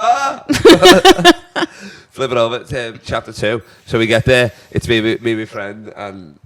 Flip it over to chapter 2. So we get there. It's me, my friend, and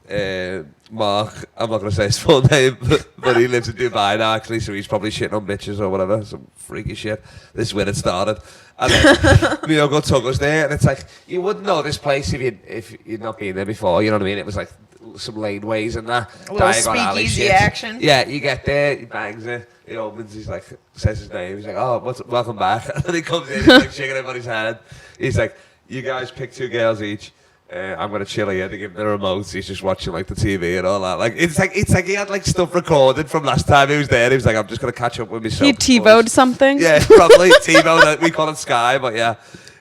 Mark. I'm not going to say his full name, but he lives in Dubai now, actually. So he's probably shitting on bitches or whatever. Some freaky shit. This is when it started. And then my uncle took us there, and it's like you wouldn't know this place if you'd not been there before. You know what I mean? It was like some laneways and that. A little Diagon alley speakeasy shit. action. Yeah, you get there, he bangs it, he opens, he's like, says his name, he's like, oh, welcome back. And then he comes in, he's like shaking everybody's hand. He's like, you guys pick 2 girls each. I'm gonna chill here to give him the remotes. He's just watching like the TV and all that. Like it's like he had like stuff recorded from last time he was there. He was like, I'm just gonna catch up with myself. He TiVo'd something. Yeah, probably TiVo. We call it Sky, but yeah,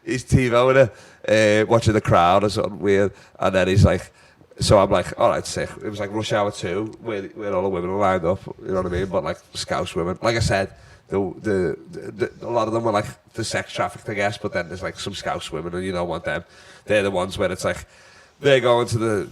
he's TiVoing it, watching the crowd or something weird. And then he's like, so I'm like, all right, sick. It was like rush hour 2, where all the women are lined up. You know what I mean? But like Scouse women. Like I said, a lot of them were like the sex trafficked, I guess. But then there's like some Scouse women, and you don't want them. They're the ones where it's like they're going to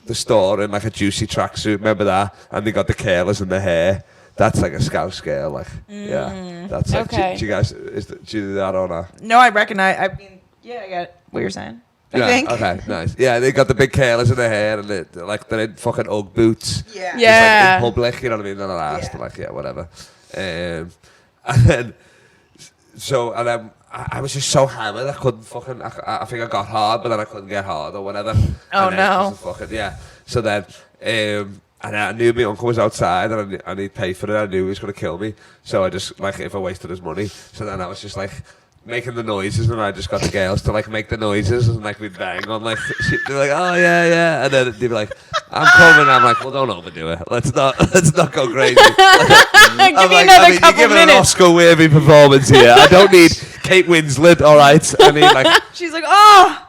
the store in like a juicy tracksuit. Remember that? And they got the curlers in the hair. That's like a Scouse girl, like yeah. That's like, Okay. do you guys do you do that or not? No, I recognize. I mean, yeah, I get what you're saying. I think. Okay, nice. Yeah, they got the big curlers in their hair, and they're in fucking Ugg boots. Yeah. Just, Yeah. like, in public, you know what I mean? They're not asked, Yeah. like, yeah, whatever. And then, I was just so hammered, I couldn't fucking, I think I got hard, but then I couldn't get hard or whatever. Oh, And then no. just fucking, yeah. So then, and I knew my uncle was outside, and I need to pay for it. I knew he was going to kill me. So I just, like, if I wasted his money. So then I was just like, making the noises, and I just got the girls to like make the noises, and like we'd bang on like shit. They're like, oh yeah, and then they'd be like, I'm coming. I'm like, well, don't overdo it. Let's not go crazy. Give me another couple you're giving an minutes. Oscar-worthy performance here. I don't need Kate Winslet. All right, I need like She's like, oh.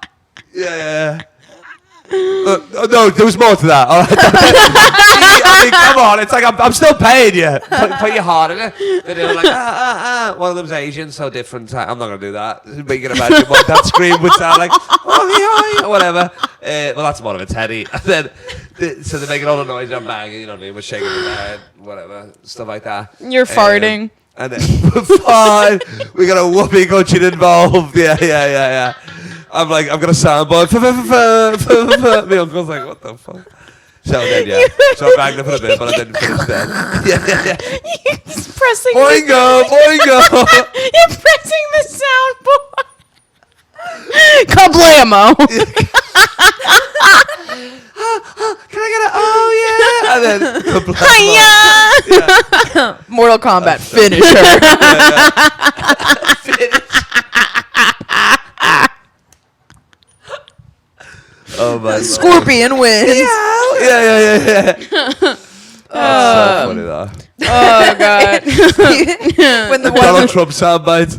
yeah. No, there was more to that. All right. I mean, come on. It's like I'm still paying you. Put your heart in it. They're like, One of them's Asian, so different. I'm not gonna do that. But you can imagine what that scream would sound like. Oh, yeah, whatever. Well, that's more of a teddy. And then, so they're making all the noise. I'm banging. You know what I mean? We're shaking the head, whatever, stuff like that. You're farting. And then fine, we got a whoopee cushion involved. Yeah. I'm like, I'm gonna soundboard. My uncle's like, what the fuck? So then, yeah. So I banged it for a bit, but I didn't finish that. Yeah. You're just pressing. Boingo. You're pressing the soundboard. Kablamo. Can I get a oh yeah? And then Hiya. Mortal Kombat finisher. oh my Scorpion wins. Yeah. That's so funny though. Oh god. When the Donald one Trump soundbites.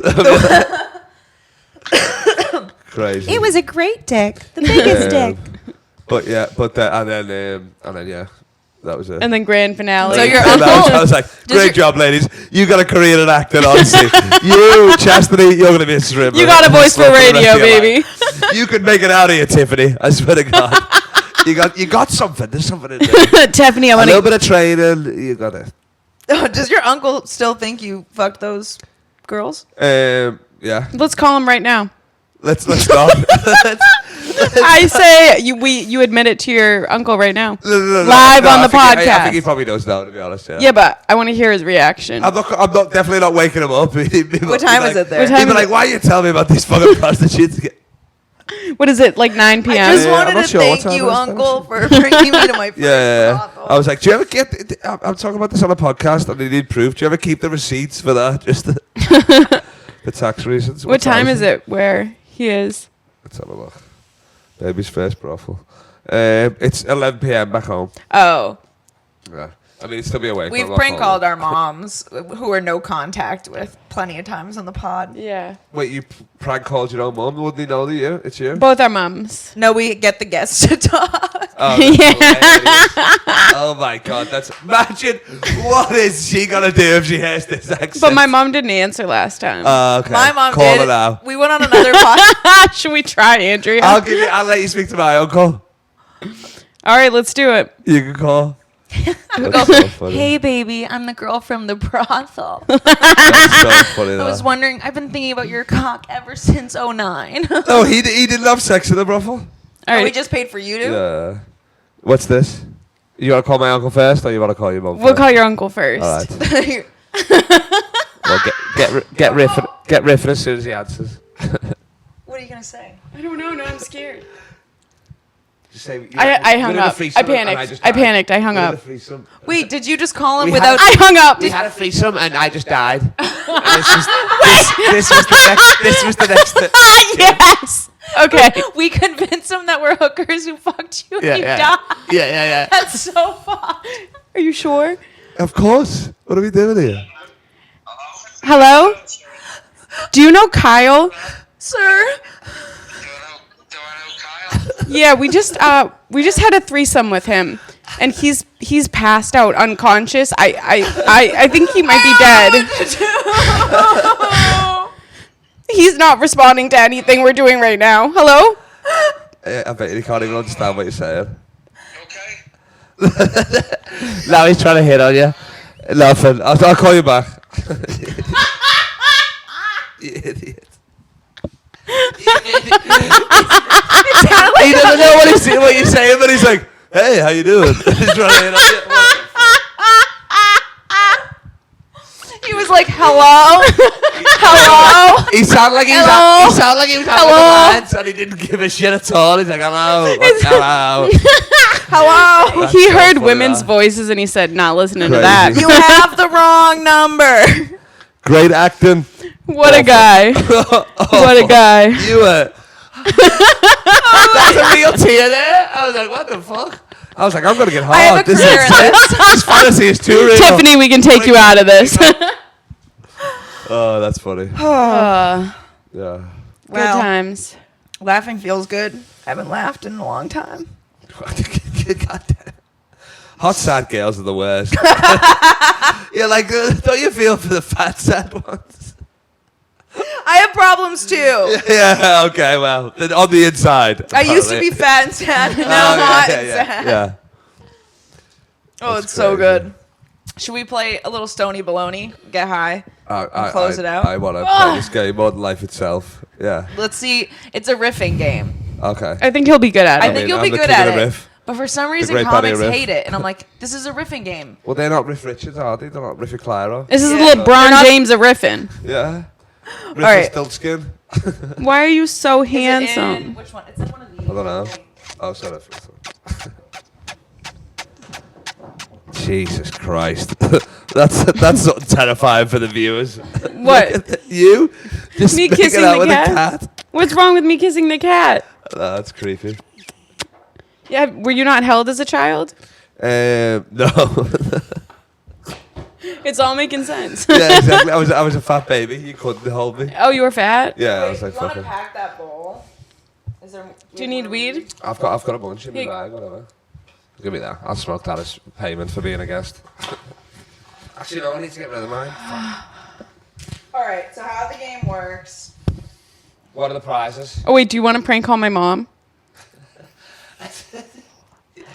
Crazy. it was a great dick, the biggest dick. But then yeah, that was it. And then grand finale. So your And uncle. I was like, great job, ladies. You got a career in acting, honestly. You, Chastity, you're going to be a stripper. You got a voice for the rest radio, of your baby. life. You could make it out of here, Tiffany. I swear to God. You got something. There's something in there. Tiffany, I A want little to. bit of training. You got it. Does your uncle still think you fucked those girls? Yeah. Let's call him right now. Let's stop. I say you admit it to your uncle right now. No, Live on the I podcast. think he probably does now, to be honest. Yeah. Yeah, but I want to hear his reaction. I'm not definitely not waking him up. What time is it there? What time He'd be is like, it? why are you telling me about these fucking prostitutes? What is it, like 9 p.m.? I just Yeah, wanted I'm not to sure what thank time you, it is. uncle, for bringing me to my first Yeah. brothel. I was like, do you ever get... I'm talking about this on a podcast and they need proof. Do you ever keep the receipts for that? Just for tax reasons? What time is it where he is? Let's have a look. Baby's first brothel. It's 11 p.m. back home. Oh. Yeah. I mean, it's still be awake. We've prank called our moms, who are no contact with, plenty of times on the pod. Yeah. Wait, you prank called your own mum? Wouldn't he know that it's you? Both our mums. No, we get the guests to talk. Oh, hilarious. Oh my God, imagine what is she gonna do if she hears this accent? But my mom didn't answer last time. Okay. My mom Call did. her now. We went on another pod. Should we try, Andrea? I'll let you speak to my uncle. All right, let's do it. You can call. Go, That's so funny. hey, baby, I'm the girl from the brothel. That's so funny. I was wondering, I've been thinking about your cock ever since 09. No, he didn't have sex in the brothel. All Oh, right. we just paid for you to? Yeah. What's this? You want to call my uncle first, or you want to call your mum? We'll call your uncle first. All right. Well, get riffing as soon as he answers. What are you going to say? I don't know. No, I'm scared. Just say, I hung up. I panicked. I panicked. I hung up. Wait, did you just call him We without... I hung up. We had a threesome and I just died. This was the next. Yes. Okay. We convinced him that we're hookers who fucked you and you died. Yeah. That's so fun. Are you sure? Of course. What are we doing here? Hello? Do you know Kyle? Sir? Do I know Kyle? Yeah, we just had a threesome with him. and he's passed out, unconscious. I think he might be dead. He's not responding to anything we're doing right now. Hello? I bet you can't even understand what you're saying. Now he's trying to hit on you. Nothing. I'll call you back. You idiot. He doesn't know what you're saying, but he's like, hey, how you doing? He's trying to hit on you. He was like, hello? Hello? He sounded like he was Hello? having Hello? a dance, and he didn't give a shit at all. He's like, hello. Hello. Hello? He so heard funny, women's that. voices and he said, not listening to Crazy. that. You have the wrong number. Great acting. What a guy. What a guy. You that's a real tear there. I was like, what the fuck? I was like, I'm going to get hard. I have a This career in this. this fantasy is too real. Tiffany, we can take you out of this. Oh, that's funny. Good Yeah. Wow. times. Laughing feels good. Haven't laughed in a long time. God damn. Hot sad girls are the worst. Yeah, like, don't you feel for the fat sad ones? I have problems too. Yeah, okay, well, then on the inside. I used to be apparently. fat and sad, and now I'm hot and sad. Yeah. Oh, That's it's so crazy. good. Should we play a little Stony Baloney? Get high. Close it out? I want to play this game more than life itself. Yeah. Let's see. It's a riffing game. Okay. I think he'll be good at I it. think you'll I'm be the good king at of the it. riff. But for some reason, great body comics riff. hate it. And I'm like, this is a riffing game. Well, they're not Riff Richards, are they? They're not Riffy Clyro. This is Yeah. LeBron They're not- James of riffing. Yeah. Riff right. Stiltskin. Why are you so Is it in- handsome? Which one? It's in one of these. I don't know. Oh, sorry. Jesus Christ. That's sort of terrifying for the viewers. What? You? Just Me making kissing out the with cat? a cat? What's wrong with me kissing the cat? No, that's creepy. Yeah, were you not held as a child? No. It's all making sense. Yeah, exactly. I was a fat baby. You couldn't hold me. Oh, you were fat? Yeah, I Wait, was like, you want fuck to it. pack that bowl? Is there? Do you need weed? I've got a bunch in my Here. bag, whatever. Give me that. I'll smoke that as payment for being a guest. Actually, no, I need to get rid of mine. All right. So how the game works? What are the prizes? Oh wait, do you want to prank call my mom?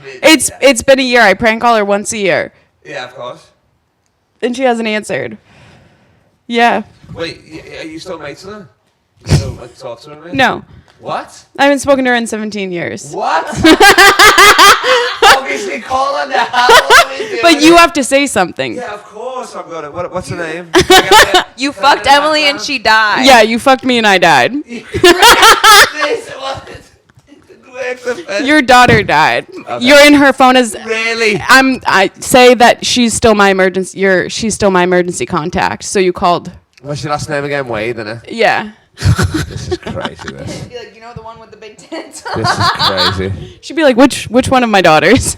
It's been a year. I prank call her once a year, Yeah, of course. and she hasn't answered. Yeah. Wait, are you still mates with her? You still like talk to her? Mate? No, What? I haven't spoken to her in 17 years. What? Obviously, call her now. But you have to say something. Yeah, of course I'm gonna. What's her name? You fucked Emily and she died. Yeah, you fucked me and I died. Your daughter died. Okay. You're in her phone as Really? I say that she's still my emergency. She's still my emergency contact. So you called. What's your last name again? Wade, isn't it? Yeah. This is crazy. This. Be like, you know the one with the big tits. This is crazy. She'd be like, which one of my daughters?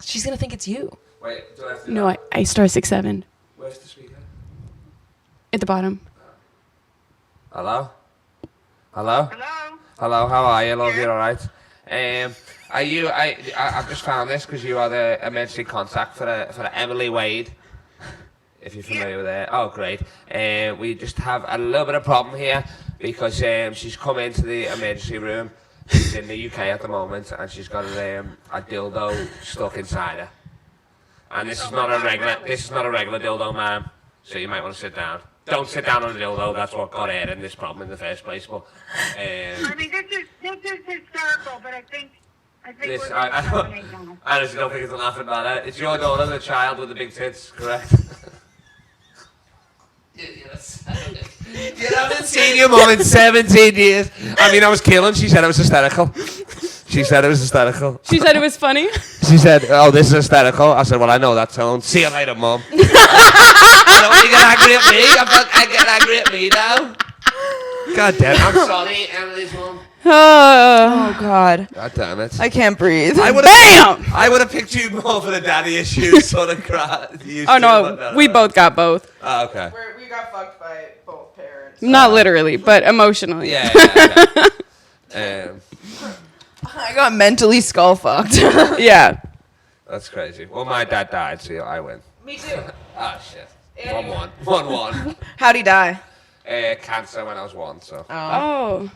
She's gonna think it's you. Wait, do I have to? No, I star 6-7 Where's the speaker? at the bottom. Hello? Hello? Hello? Hello, how are you, love? You alright? Are you, I've just found this because you are the emergency contact for the Emily Wade. If you're familiar with her. Oh, great. We just have a little bit of problem here because she's come into the emergency room. She's in the UK at the moment and she's got a dildo stuck inside her. And this is not a regular dildo, ma'am. So you might want to sit down. Don't sit down on a dildo. That's what got her in this problem in the first place. But I mean, this is hysterical, but I think this, we're going to terminate now. I honestly don't think it's a laughing matter. It's your daughter, the child with the big tits, correct? You haven't seen your mum in 17 years. I mean, I was killing. She said it was hysterical. She said it was hysterical. She said it was funny. She said, "Oh, this is hysterical." I said, "Well, I know that tone. See you later, mum." I don't want you to get angry at me. I'm not getting angry at me now. God damn it. I'm sorry, Emily's mum. Oh God. God damn it. I can't breathe. I would have picked you more for the daddy issues sort of crap. Oh no, we both got both. Oh, okay. We got fucked by both parents. Not literally, but emotionally. Yeah. I got mentally skull fucked. Yeah. That's crazy. Well, my dad died, so I win. Me too. Ah, shit. 1-1. 1-1. How'd he die? Cancer when I was 1, so Oh.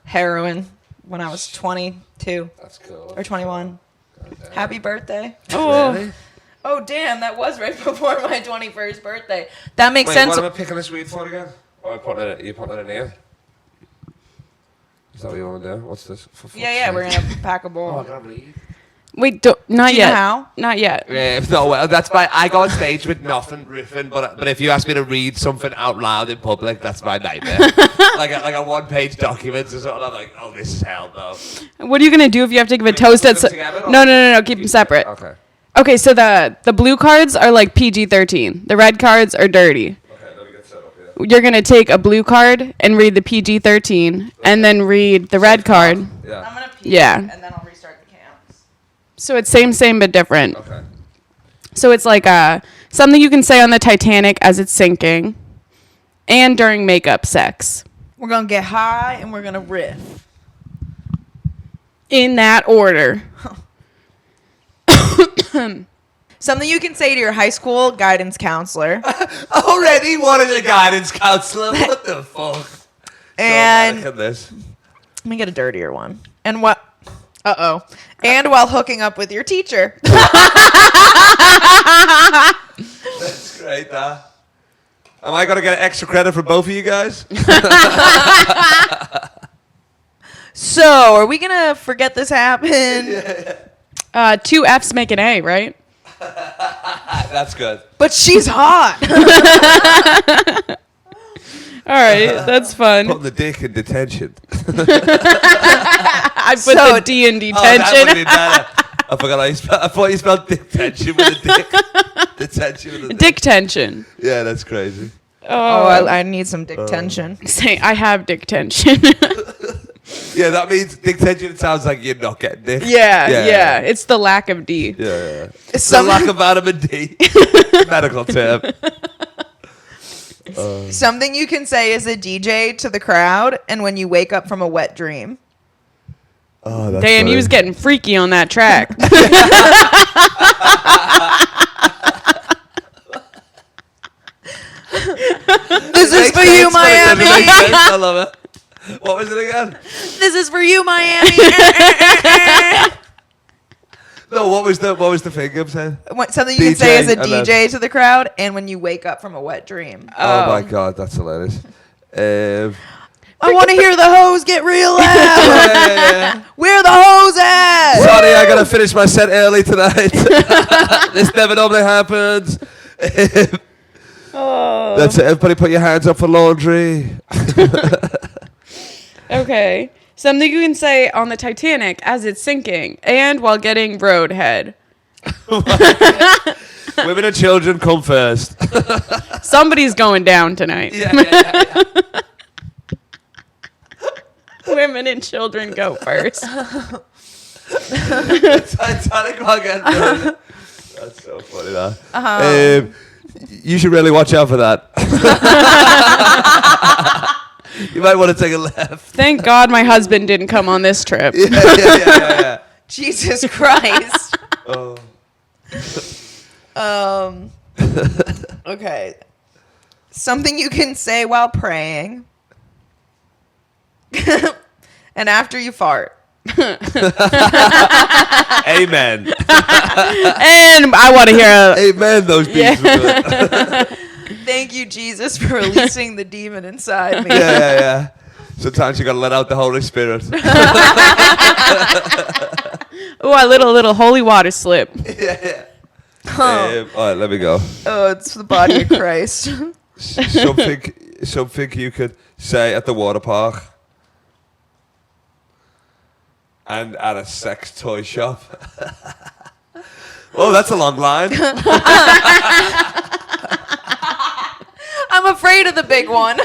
Heroin when I was 22 that's cool. or 21. Happy birthday. Oh. Really? Oh, damn, that was right before my 21st birthday. That makes Wait, sense. what am I picking this weed for again? Oh, you putting it in here? Is that what you want to do? What's this? For Yeah, we're going to pack a Oh, bowl. I gotta read. Wait, not Do you yet. know how? Not yet. Yeah, no, well, that's my. I go on stage with nothing riffing, but if you ask me to read something out loud in public, that's my nightmare. like a one-page document or something. I'm like, oh, this is hell, though. What are you gonna do if you have to give a Wait, toast put at? them together or- No. Keep them separate. Okay. Okay, so the blue cards are like PG-13. The red cards are dirty. Okay, let me get set up here. You're gonna take a blue card and read the PG-13, and then read the red card. Yeah. I'm going to pee. Yeah. And then I'll restart the counts. So it's same but different. Okay. So it's like something you can say on the Titanic as it's sinking, and during makeup sex. We're going to get high and we're going to riff. In that order. Something you can say to your high school guidance counselor. Already wanted a guidance counselor. What the fuck? And Look at this. let me get a dirtier one. And what? Uh-oh. And while hooking up with your teacher. That's great, Am I gonna get extra credit for both of you guys? So, are we going to forget this happened? 2 F's make an A, right? That's good. But she's hot. All right, that's fun. Putting the dick in detention. I put So- the D in Oh, that detention. would be better. I forgot how you spelled. I thought you spelled detention with a dick. Detention with a dick. Dick tension. Yeah, that's crazy. Oh, I need some dick tension. Say, I have dick tension. Yeah, that means dick tension. It sounds like you're not getting dick. yeah. It's the lack of D. Yeah. It's the Some- lack of vitamin D. Medical term. Something you can say as a DJ to the crowd and when you wake up from a wet dream. Oh, that's Damn, funny. you was getting freaky on that track. This is for you, Miami. I love it. What was it again? This is for you, Miami. No, what was the thing I'm saying? Something you can say as a DJ, and then- DJ to the crowd and when you wake up from a wet dream. Oh my god, that's hilarious. I want to hear the hose get real loud. Yeah. Where the hose at? Sorry, I gotta finish my set early tonight. This never normally happens. That's it. Everybody put your hands up for laundry. Okay. Something you can say on the Titanic as it's sinking and while getting roadhead. Women and children come first. Somebody's going down tonight. Yeah. Women and children go first. Titanic while getting roadhead. That's so funny, that. You should really watch out for that. You might want to take a left. Thank God my husband didn't come on this trip. Yeah. Jesus Christ. Oh. Okay. Something you can say while praying. And after you fart. Amen. And I want to hear Amen, those beats were good. Thank you, Jesus, for releasing the demon inside me. Yeah. Sometimes you gotta let out the Holy Spirit. a little holy water slip. Yeah. All right, let me go. Oh, it's the body of Christ. Something you could say at the water park and at a sex toy shop. Oh, that's a long line. I'm afraid of the big one.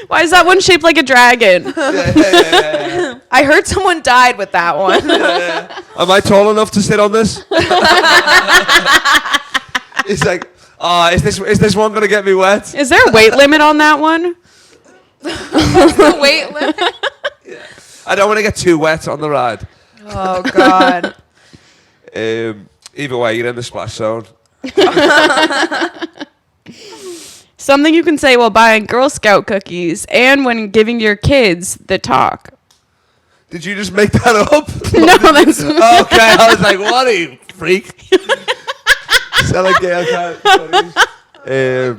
Why is that one shaped like a dragon? Yeah. I heard someone died with that one. Am I tall enough to sit on this? It's like, is this one gonna get me wet? Is there a weight limit on that one? The weight limit. I don't want to get too wet on the ride. Oh God. Either way, you're in the splash zone. Something you can say while buying Girl Scout cookies and when giving your kids the talk. Did you just make that up? No, that's Okay, I was like, what are you, freak? Selling Girl Scout cookies.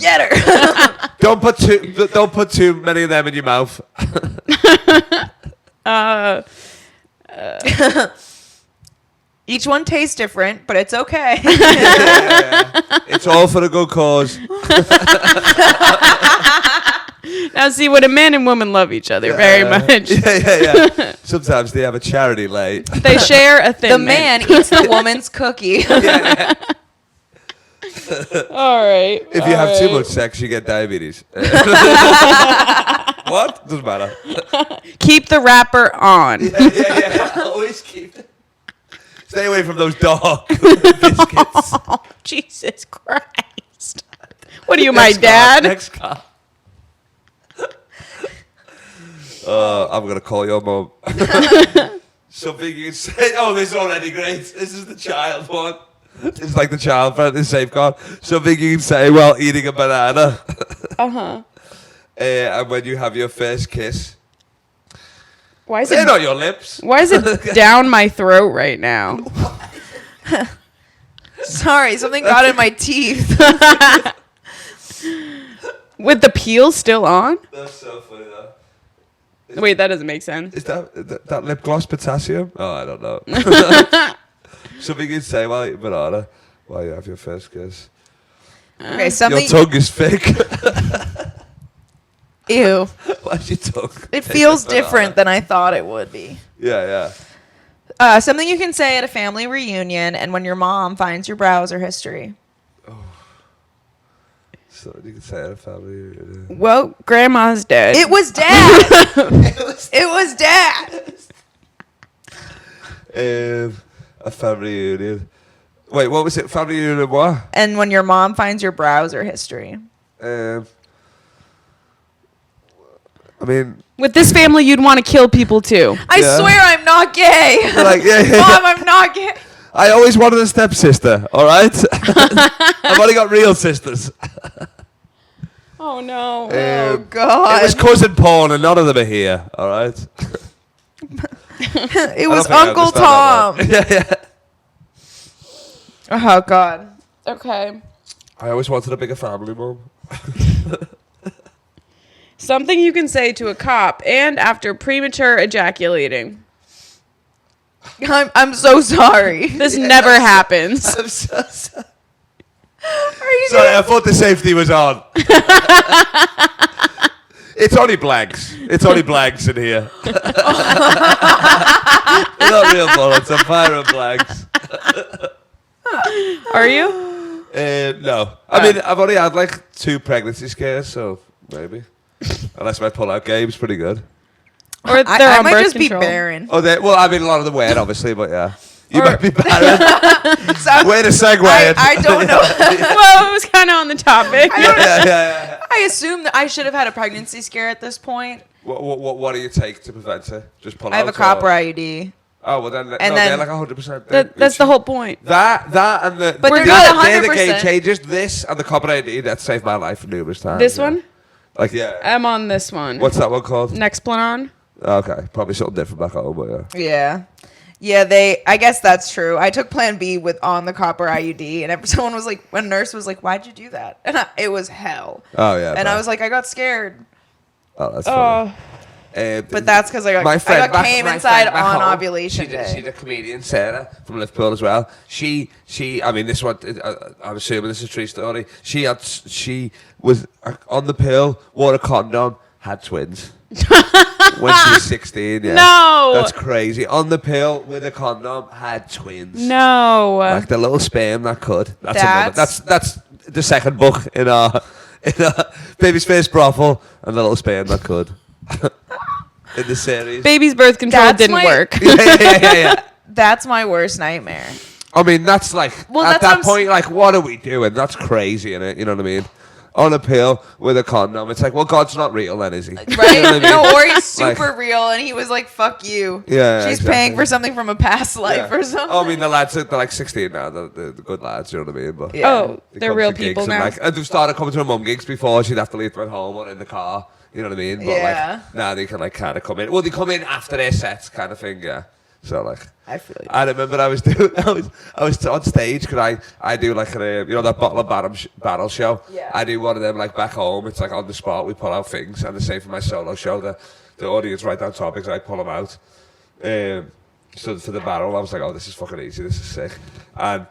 Get her. Don't put too many of them in your mouth. Each one tastes different, but it's okay. It's all for a good cause. Now, see, when a man and woman love each other very much, Yeah. Sometimes they have a charity late. they share a thing. The man eats the woman's cookie. All right. If you have too much sex, you get diabetes. What? Doesn't matter. Keep the wrapper on. Yeah. Always keep it. Stay away from those dark biscuits. Oh, Jesus Christ. What are you, my dad? Next car. I'm going to call your mum. Something you can say. Oh, this is already great. This is the child one. It's like the child friendly safeguard. Something you can say while eating a banana. Uh-huh. And when you have your first kiss. Why is They're it not your lips. Why is it down my throat right now? Sorry, something got in my teeth. With the peel still on? That's so funny though. Wait, that doesn't make sense. Is that lip gloss potassium? Oh, I don't know. Something you'd say while eating banana, while you have your first kiss. Okay, Your something. tongue is thick. Ew. Why's your tongue? It feels different than I thought it would be. Yeah. Something you can say at a family reunion and when your mom finds your browser history. So you can say it a family. Well, Grandma's dead. It was dad. It was dad. A family reunion. Wait, what was it? Family reunion what? And when your mom finds your browser history. I mean, With this family, you'd want to kill people too. I swear I'm not gay. like, yeah. Mom, I'm not gay. I always wanted a stepsister, all right? I've only got real sisters. Oh no. Oh, God. It was cousin Paul, and none of them are here, all right? It was I don't think I Uncle Tom. understand that Oh, God. Okay. I always wanted a bigger family, Mum. Something you can say to a cop and after premature ejaculating. I'm so sorry. This never happens. I'm so sorry. Are you Sorry, I thought the safety was on. It's only blanks. It's only blanks in here. They're not real bullets. I'm firing blanks. Are you? No. I mean, I've only had like 2 pregnancy scares, so maybe. Unless my pull-out game's pretty good. Or they're I on might birth just control. be barren. Oh, well, I mean, a lot of them weren't, obviously, but yeah. You might be barren. So Way to segue it. I don't know. Well, it was kind of on the topic. Yeah. I assume that I should have had a pregnancy scare at this point. What do you take to prevent it? Just pull out? I have a copper IUD. Oh, well, then, And they're then- like 100%. That's the whole point. That and the... But they're not they're the 100%. game changers. This and the copper ID, that saved my life numerous times. This yeah. one? Like, yeah. I'm on this one. What's that one called? Nexplanon? Okay, probably something different back home, but yeah. Yeah, I guess that's true. I took Plan B on the copper IUD, and someone was like, a nurse was like, "Why'd you do that?" And it was hell. Oh, yeah. And I was like, I got scared. Oh, that's funny. But that's because I got came inside on ovulation day. She's a comedian, Sarah, from Liverpool as well. She. I mean, this one. I'm assuming this is a true story. She was on the pill, wore a condom, had twins. When she was 16, yeah. No. That's crazy. On the pill with a condom, had twins. No. Like the little sperm that could. That's the second book in our Baby's First Brothel and the little sperm that could. In the series. Baby's birth control That's didn't my- work. Yeah. That's my worst nightmare. I mean, that's like, Well, at that's what that I'm point, like, what are we doing? That's crazy, innit? You know what I mean? on a pill with a condom. It's like, well, God's not real then, is he? Right? You know what I mean? No, or he's super Like- real, and he was like, "Fuck you." Yeah, she's exactly. paying for something from a past life Yeah. or something. Oh, I mean, the lads, they're like 16 now, the good lads, you know what I mean? But Yeah. Oh, they they're come real to gigs people and, now. Like, and they've started coming to her mum gigs before. She'd have to leave them at home or in the car. You know what I mean? But Yeah. like, now they can like kind of come in. Well, they come in after their sets, kind of thing. Yeah. So like, I feel you. I remember I was doing, I was on stage because I do like that bottle of battle show. Yeah. I do one of them like back home. It's like on the spot. We pull out things, and the same for my solo show. The audience write down topics, I pull them out. So for the battle, I was like, oh, this is fucking easy. This is sick. And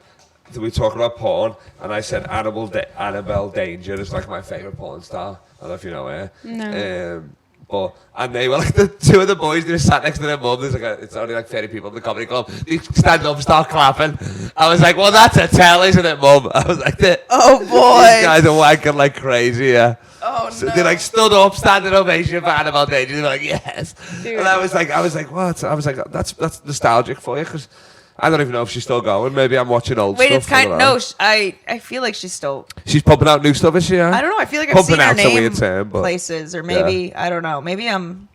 we were talking about porn, and I said Annabelle Danger is like my favorite porn star. I don't know if you know her. No. And they were like the two of the boys. They were sat next to their mum. It's only like 30 people in the comedy club. They stand up, start clapping. I was like, well, that's a tell, isn't it, mum? I was like, Oh boy. these guys are wanking like crazy. Yeah. Oh So no. they like stood up, standing ovation for Annabelle Danger. They were like, yes. Dude. And I was like, what? I was like, that's nostalgic for you because I don't even know if she's still going. Maybe I'm watching old Wait, stuff. it's kind I don't know. no. I feel like she's still. She's pumping out new stuff, is she? Yeah? I don't know. I feel like I've Pumping seen her out's a name weird term, but places, or maybe I don't know. Maybe I'm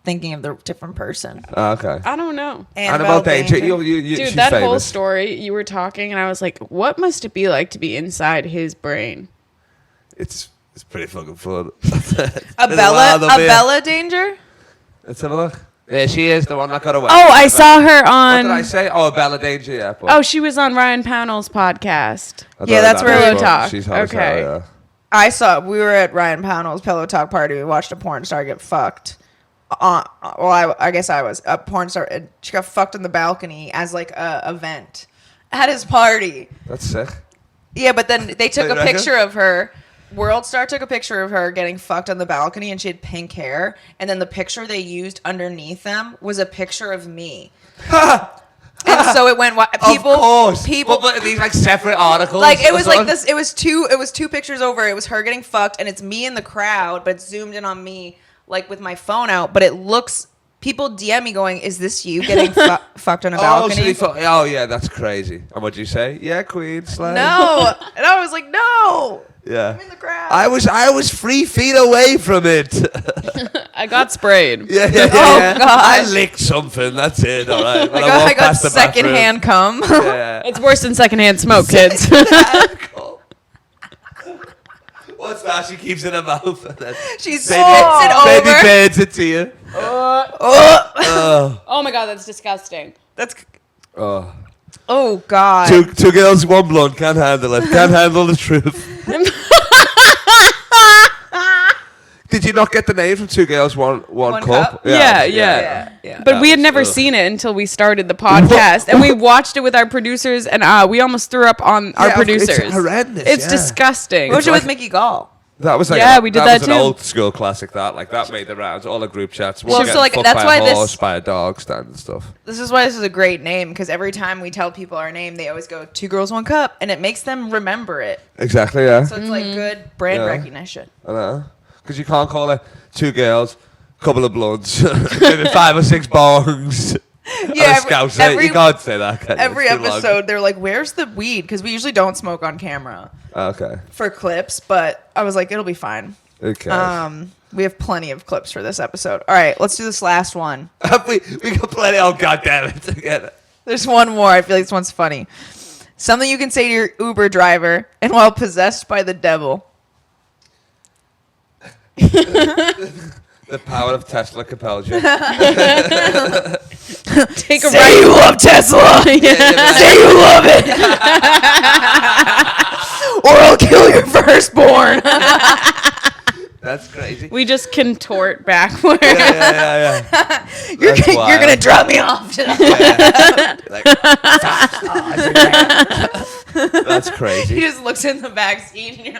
thinking of the different person. Okay. I don't know. Annabelle Danger. You, Dude, she's that whole famous. story, you were talking, and I was like, what must it be like to be inside his brain? It's pretty fucking fun. A Bella Danger. Let's have a look. Yeah, she is the one that got away. Oh, I saw her What did I on. say? Oh, a Bella Danger, yeah. But Oh, she was on Ryan Pownell's podcast. I don't Yeah, know that's that where much, we but talk. She's hot as Okay. hell, yeah. I saw. We were at Ryan Pownell's Pillow Talk party. We watched a porn star get fucked. I guess I was a porn star. She got fucked on the balcony as like a event at his party. That's sick. Yeah, but then they took You a reckon? picture of her. World Star took a picture of her getting fucked on the balcony, and she had pink hair. And then the picture they used underneath them was a picture of me. And so it went. People, of course. people. But these like separate articles. Like it was or like something? this. It was two pictures over. It was her getting fucked, and it's me in the crowd, but it's zoomed in on me, like with my phone out. But it looks. People DM me going, "Is this you getting fucked on a Oh, so balcony?" they thought, oh yeah, that's crazy. And what'd you say? Yeah, Queen, slay. No, and I was like, "No, Yeah. I'm in the crowd." I was 3 feet away from it. I got sprayed. yeah. Oh, God. I licked something. That's it. All right. When I walked got past the bathroom. secondhand cum. Yeah. It's worse than secondhand smoke, kids. What's that? She keeps it in her mouth. And then She spits baby, it baby over. beds it to you. Oh my god, that's disgusting. That's. Oh. Oh God. Two girls, one blunt. Can't handle it. Can't handle the truth. Did you not get the name from Two Girls, One One Cup? Cup? Yeah. Yeah. But That we had was- never ugh. seen it until we started the podcast, and we watched it with our producers, and we almost threw up on our Yeah, producers. it's horrendous, It's yeah. disgusting. What was it like- with Mickey Gall? That was like Yeah, we did that was too. an old school classic. That made the rounds. All the group chats. Well, Getting so, like, fucked that's by why a this- horse, by a dog stand and stuff. This is why this is a great name, because every time we tell people our name, they always go Two Girls, One Cup, and it makes them remember it. Exactly. Yeah. So it's like good brand Yeah. recognition. I know. Because you can't call it Two Girls, couple of bloods, maybe 5 or 6 bongs. Yeah, and a scouser. You can't say that. Can you? Every It's too long. episode, they're like, "Where's the weed?" Because we usually don't smoke on camera Okay. for clips, but I was like, "It'll be fine." Okay. We have plenty of clips for this episode. All right, let's do this last one. we got plenty. Oh god damn it! Again. There's one more. I feel like this one's funny. Something you can say to your Uber driver, and while possessed by the devil. The power of Tesla compels you. Take a Say ride. you love Tesla. Say you love it, or I'll kill your firstborn. That's crazy. We just contort backward. Yeah. You're That's gonna wild. drop me off tonight. Like, that's He crazy. just looks in the back seat. And you're,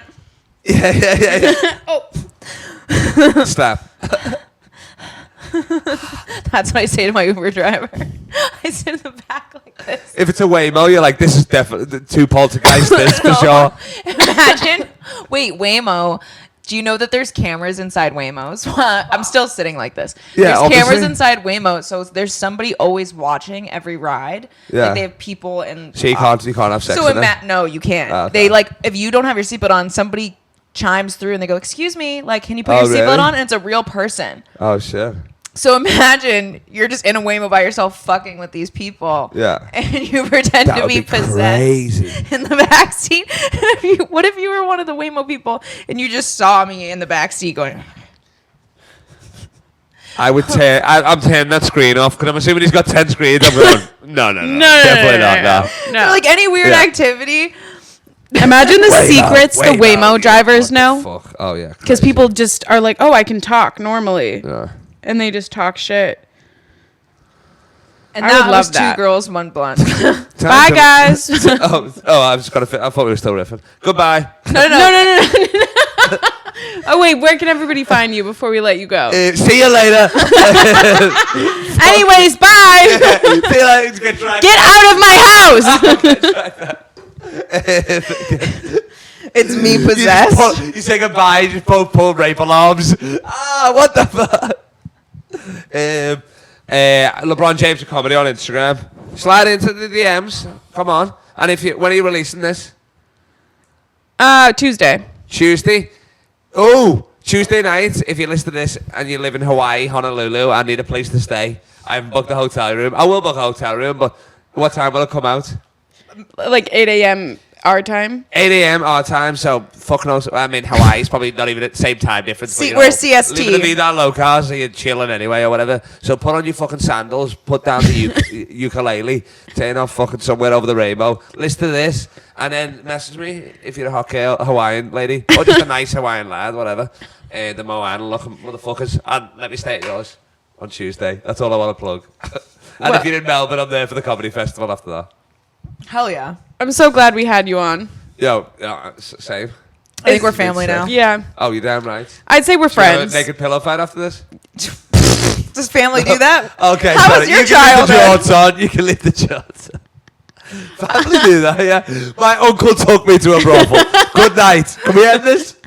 Yeah. oh, Stop. that's what I say to my Uber driver. I sit in the back like this. If it's a Waymo, you're like, this is definitely 2 poltergeists. This for sure. Imagine. Wait, Waymo. Do you know that there's cameras inside Waymos? I'm still sitting like this. Yeah, there's obviously. cameras inside Waymo, so there's somebody always watching every ride. Yeah. Like they have people and. So you can't have sex So with them. no, you can't. Oh, okay. They like if you don't have your seatbelt on, somebody chimes through and they go, "Excuse me, like, can you put Oh, your seatbelt really? on?" And it's a real person. Oh shit. So imagine you're just in a Waymo by yourself fucking with these people. Yeah. And you pretend That to would be be possessed crazy. in the back seat. What if you were one of the Waymo people and you just saw me in the back seat going, I would tear. I'm tearing that screen off because I'm assuming he's got 10 screens. I'm going. No, definitely not. No. like any weird Yeah. activity. Imagine the Waymo, secrets the Waymo. Waymo drivers What the know. fuck? Oh yeah. Because crazy. people just are like, oh, I can talk normally. Yeah. And they just talk shit. And I that would was love two that. girls, one blunt. Bye, guys. I was just gonna. I thought we were still riffing. Goodbye. No. Oh, wait, where can everybody find you before we let you go? See you later. Anyways, bye. See you later. Get dragged. Get out of my house. It's me You possessed. you say goodbye. You just pull rape alarms. What the fuck? LeBron James comedy on Instagram. Slide into the DMs. Come on. And when are you releasing this? Tuesday. Tuesday. Oh, Tuesday night. If you listen to this and you live in Hawaii, Honolulu, I need a place to stay. I haven't booked a hotel room. I will book a hotel room, but what time will it come out? Like 8 a.m. our time. 8 a.m. our time, so fuck knows. I mean, Hawaii's probably not even at the same time difference. See, but, we're CST. Leaving the vida loca, so you're chilling anyway or whatever. So put on your fucking sandals, put down the ukulele, turn off fucking somewhere over the rainbow, listen to this, and then message me if you're a hot girl, a Hawaiian lady, or just a nice Hawaiian lad, whatever. The Moana looking motherfuckers, and let me stay at yours on Tuesday. That's all I want to plug. And if you're in Melbourne, I'm there for the comedy festival after that. Hell yeah. I'm so glad we had you on. Yo, same. I think we're family now. Yeah. Oh, you're damn right. I'd say we're Do you have a friends. naked pillow fight after this? Does family do that? Okay, How sorry. was your You can leave the childhood? jorts on. You can leave the jorts on. Family do that, yeah. My uncle took me to a brothel. Good night. Can we end this?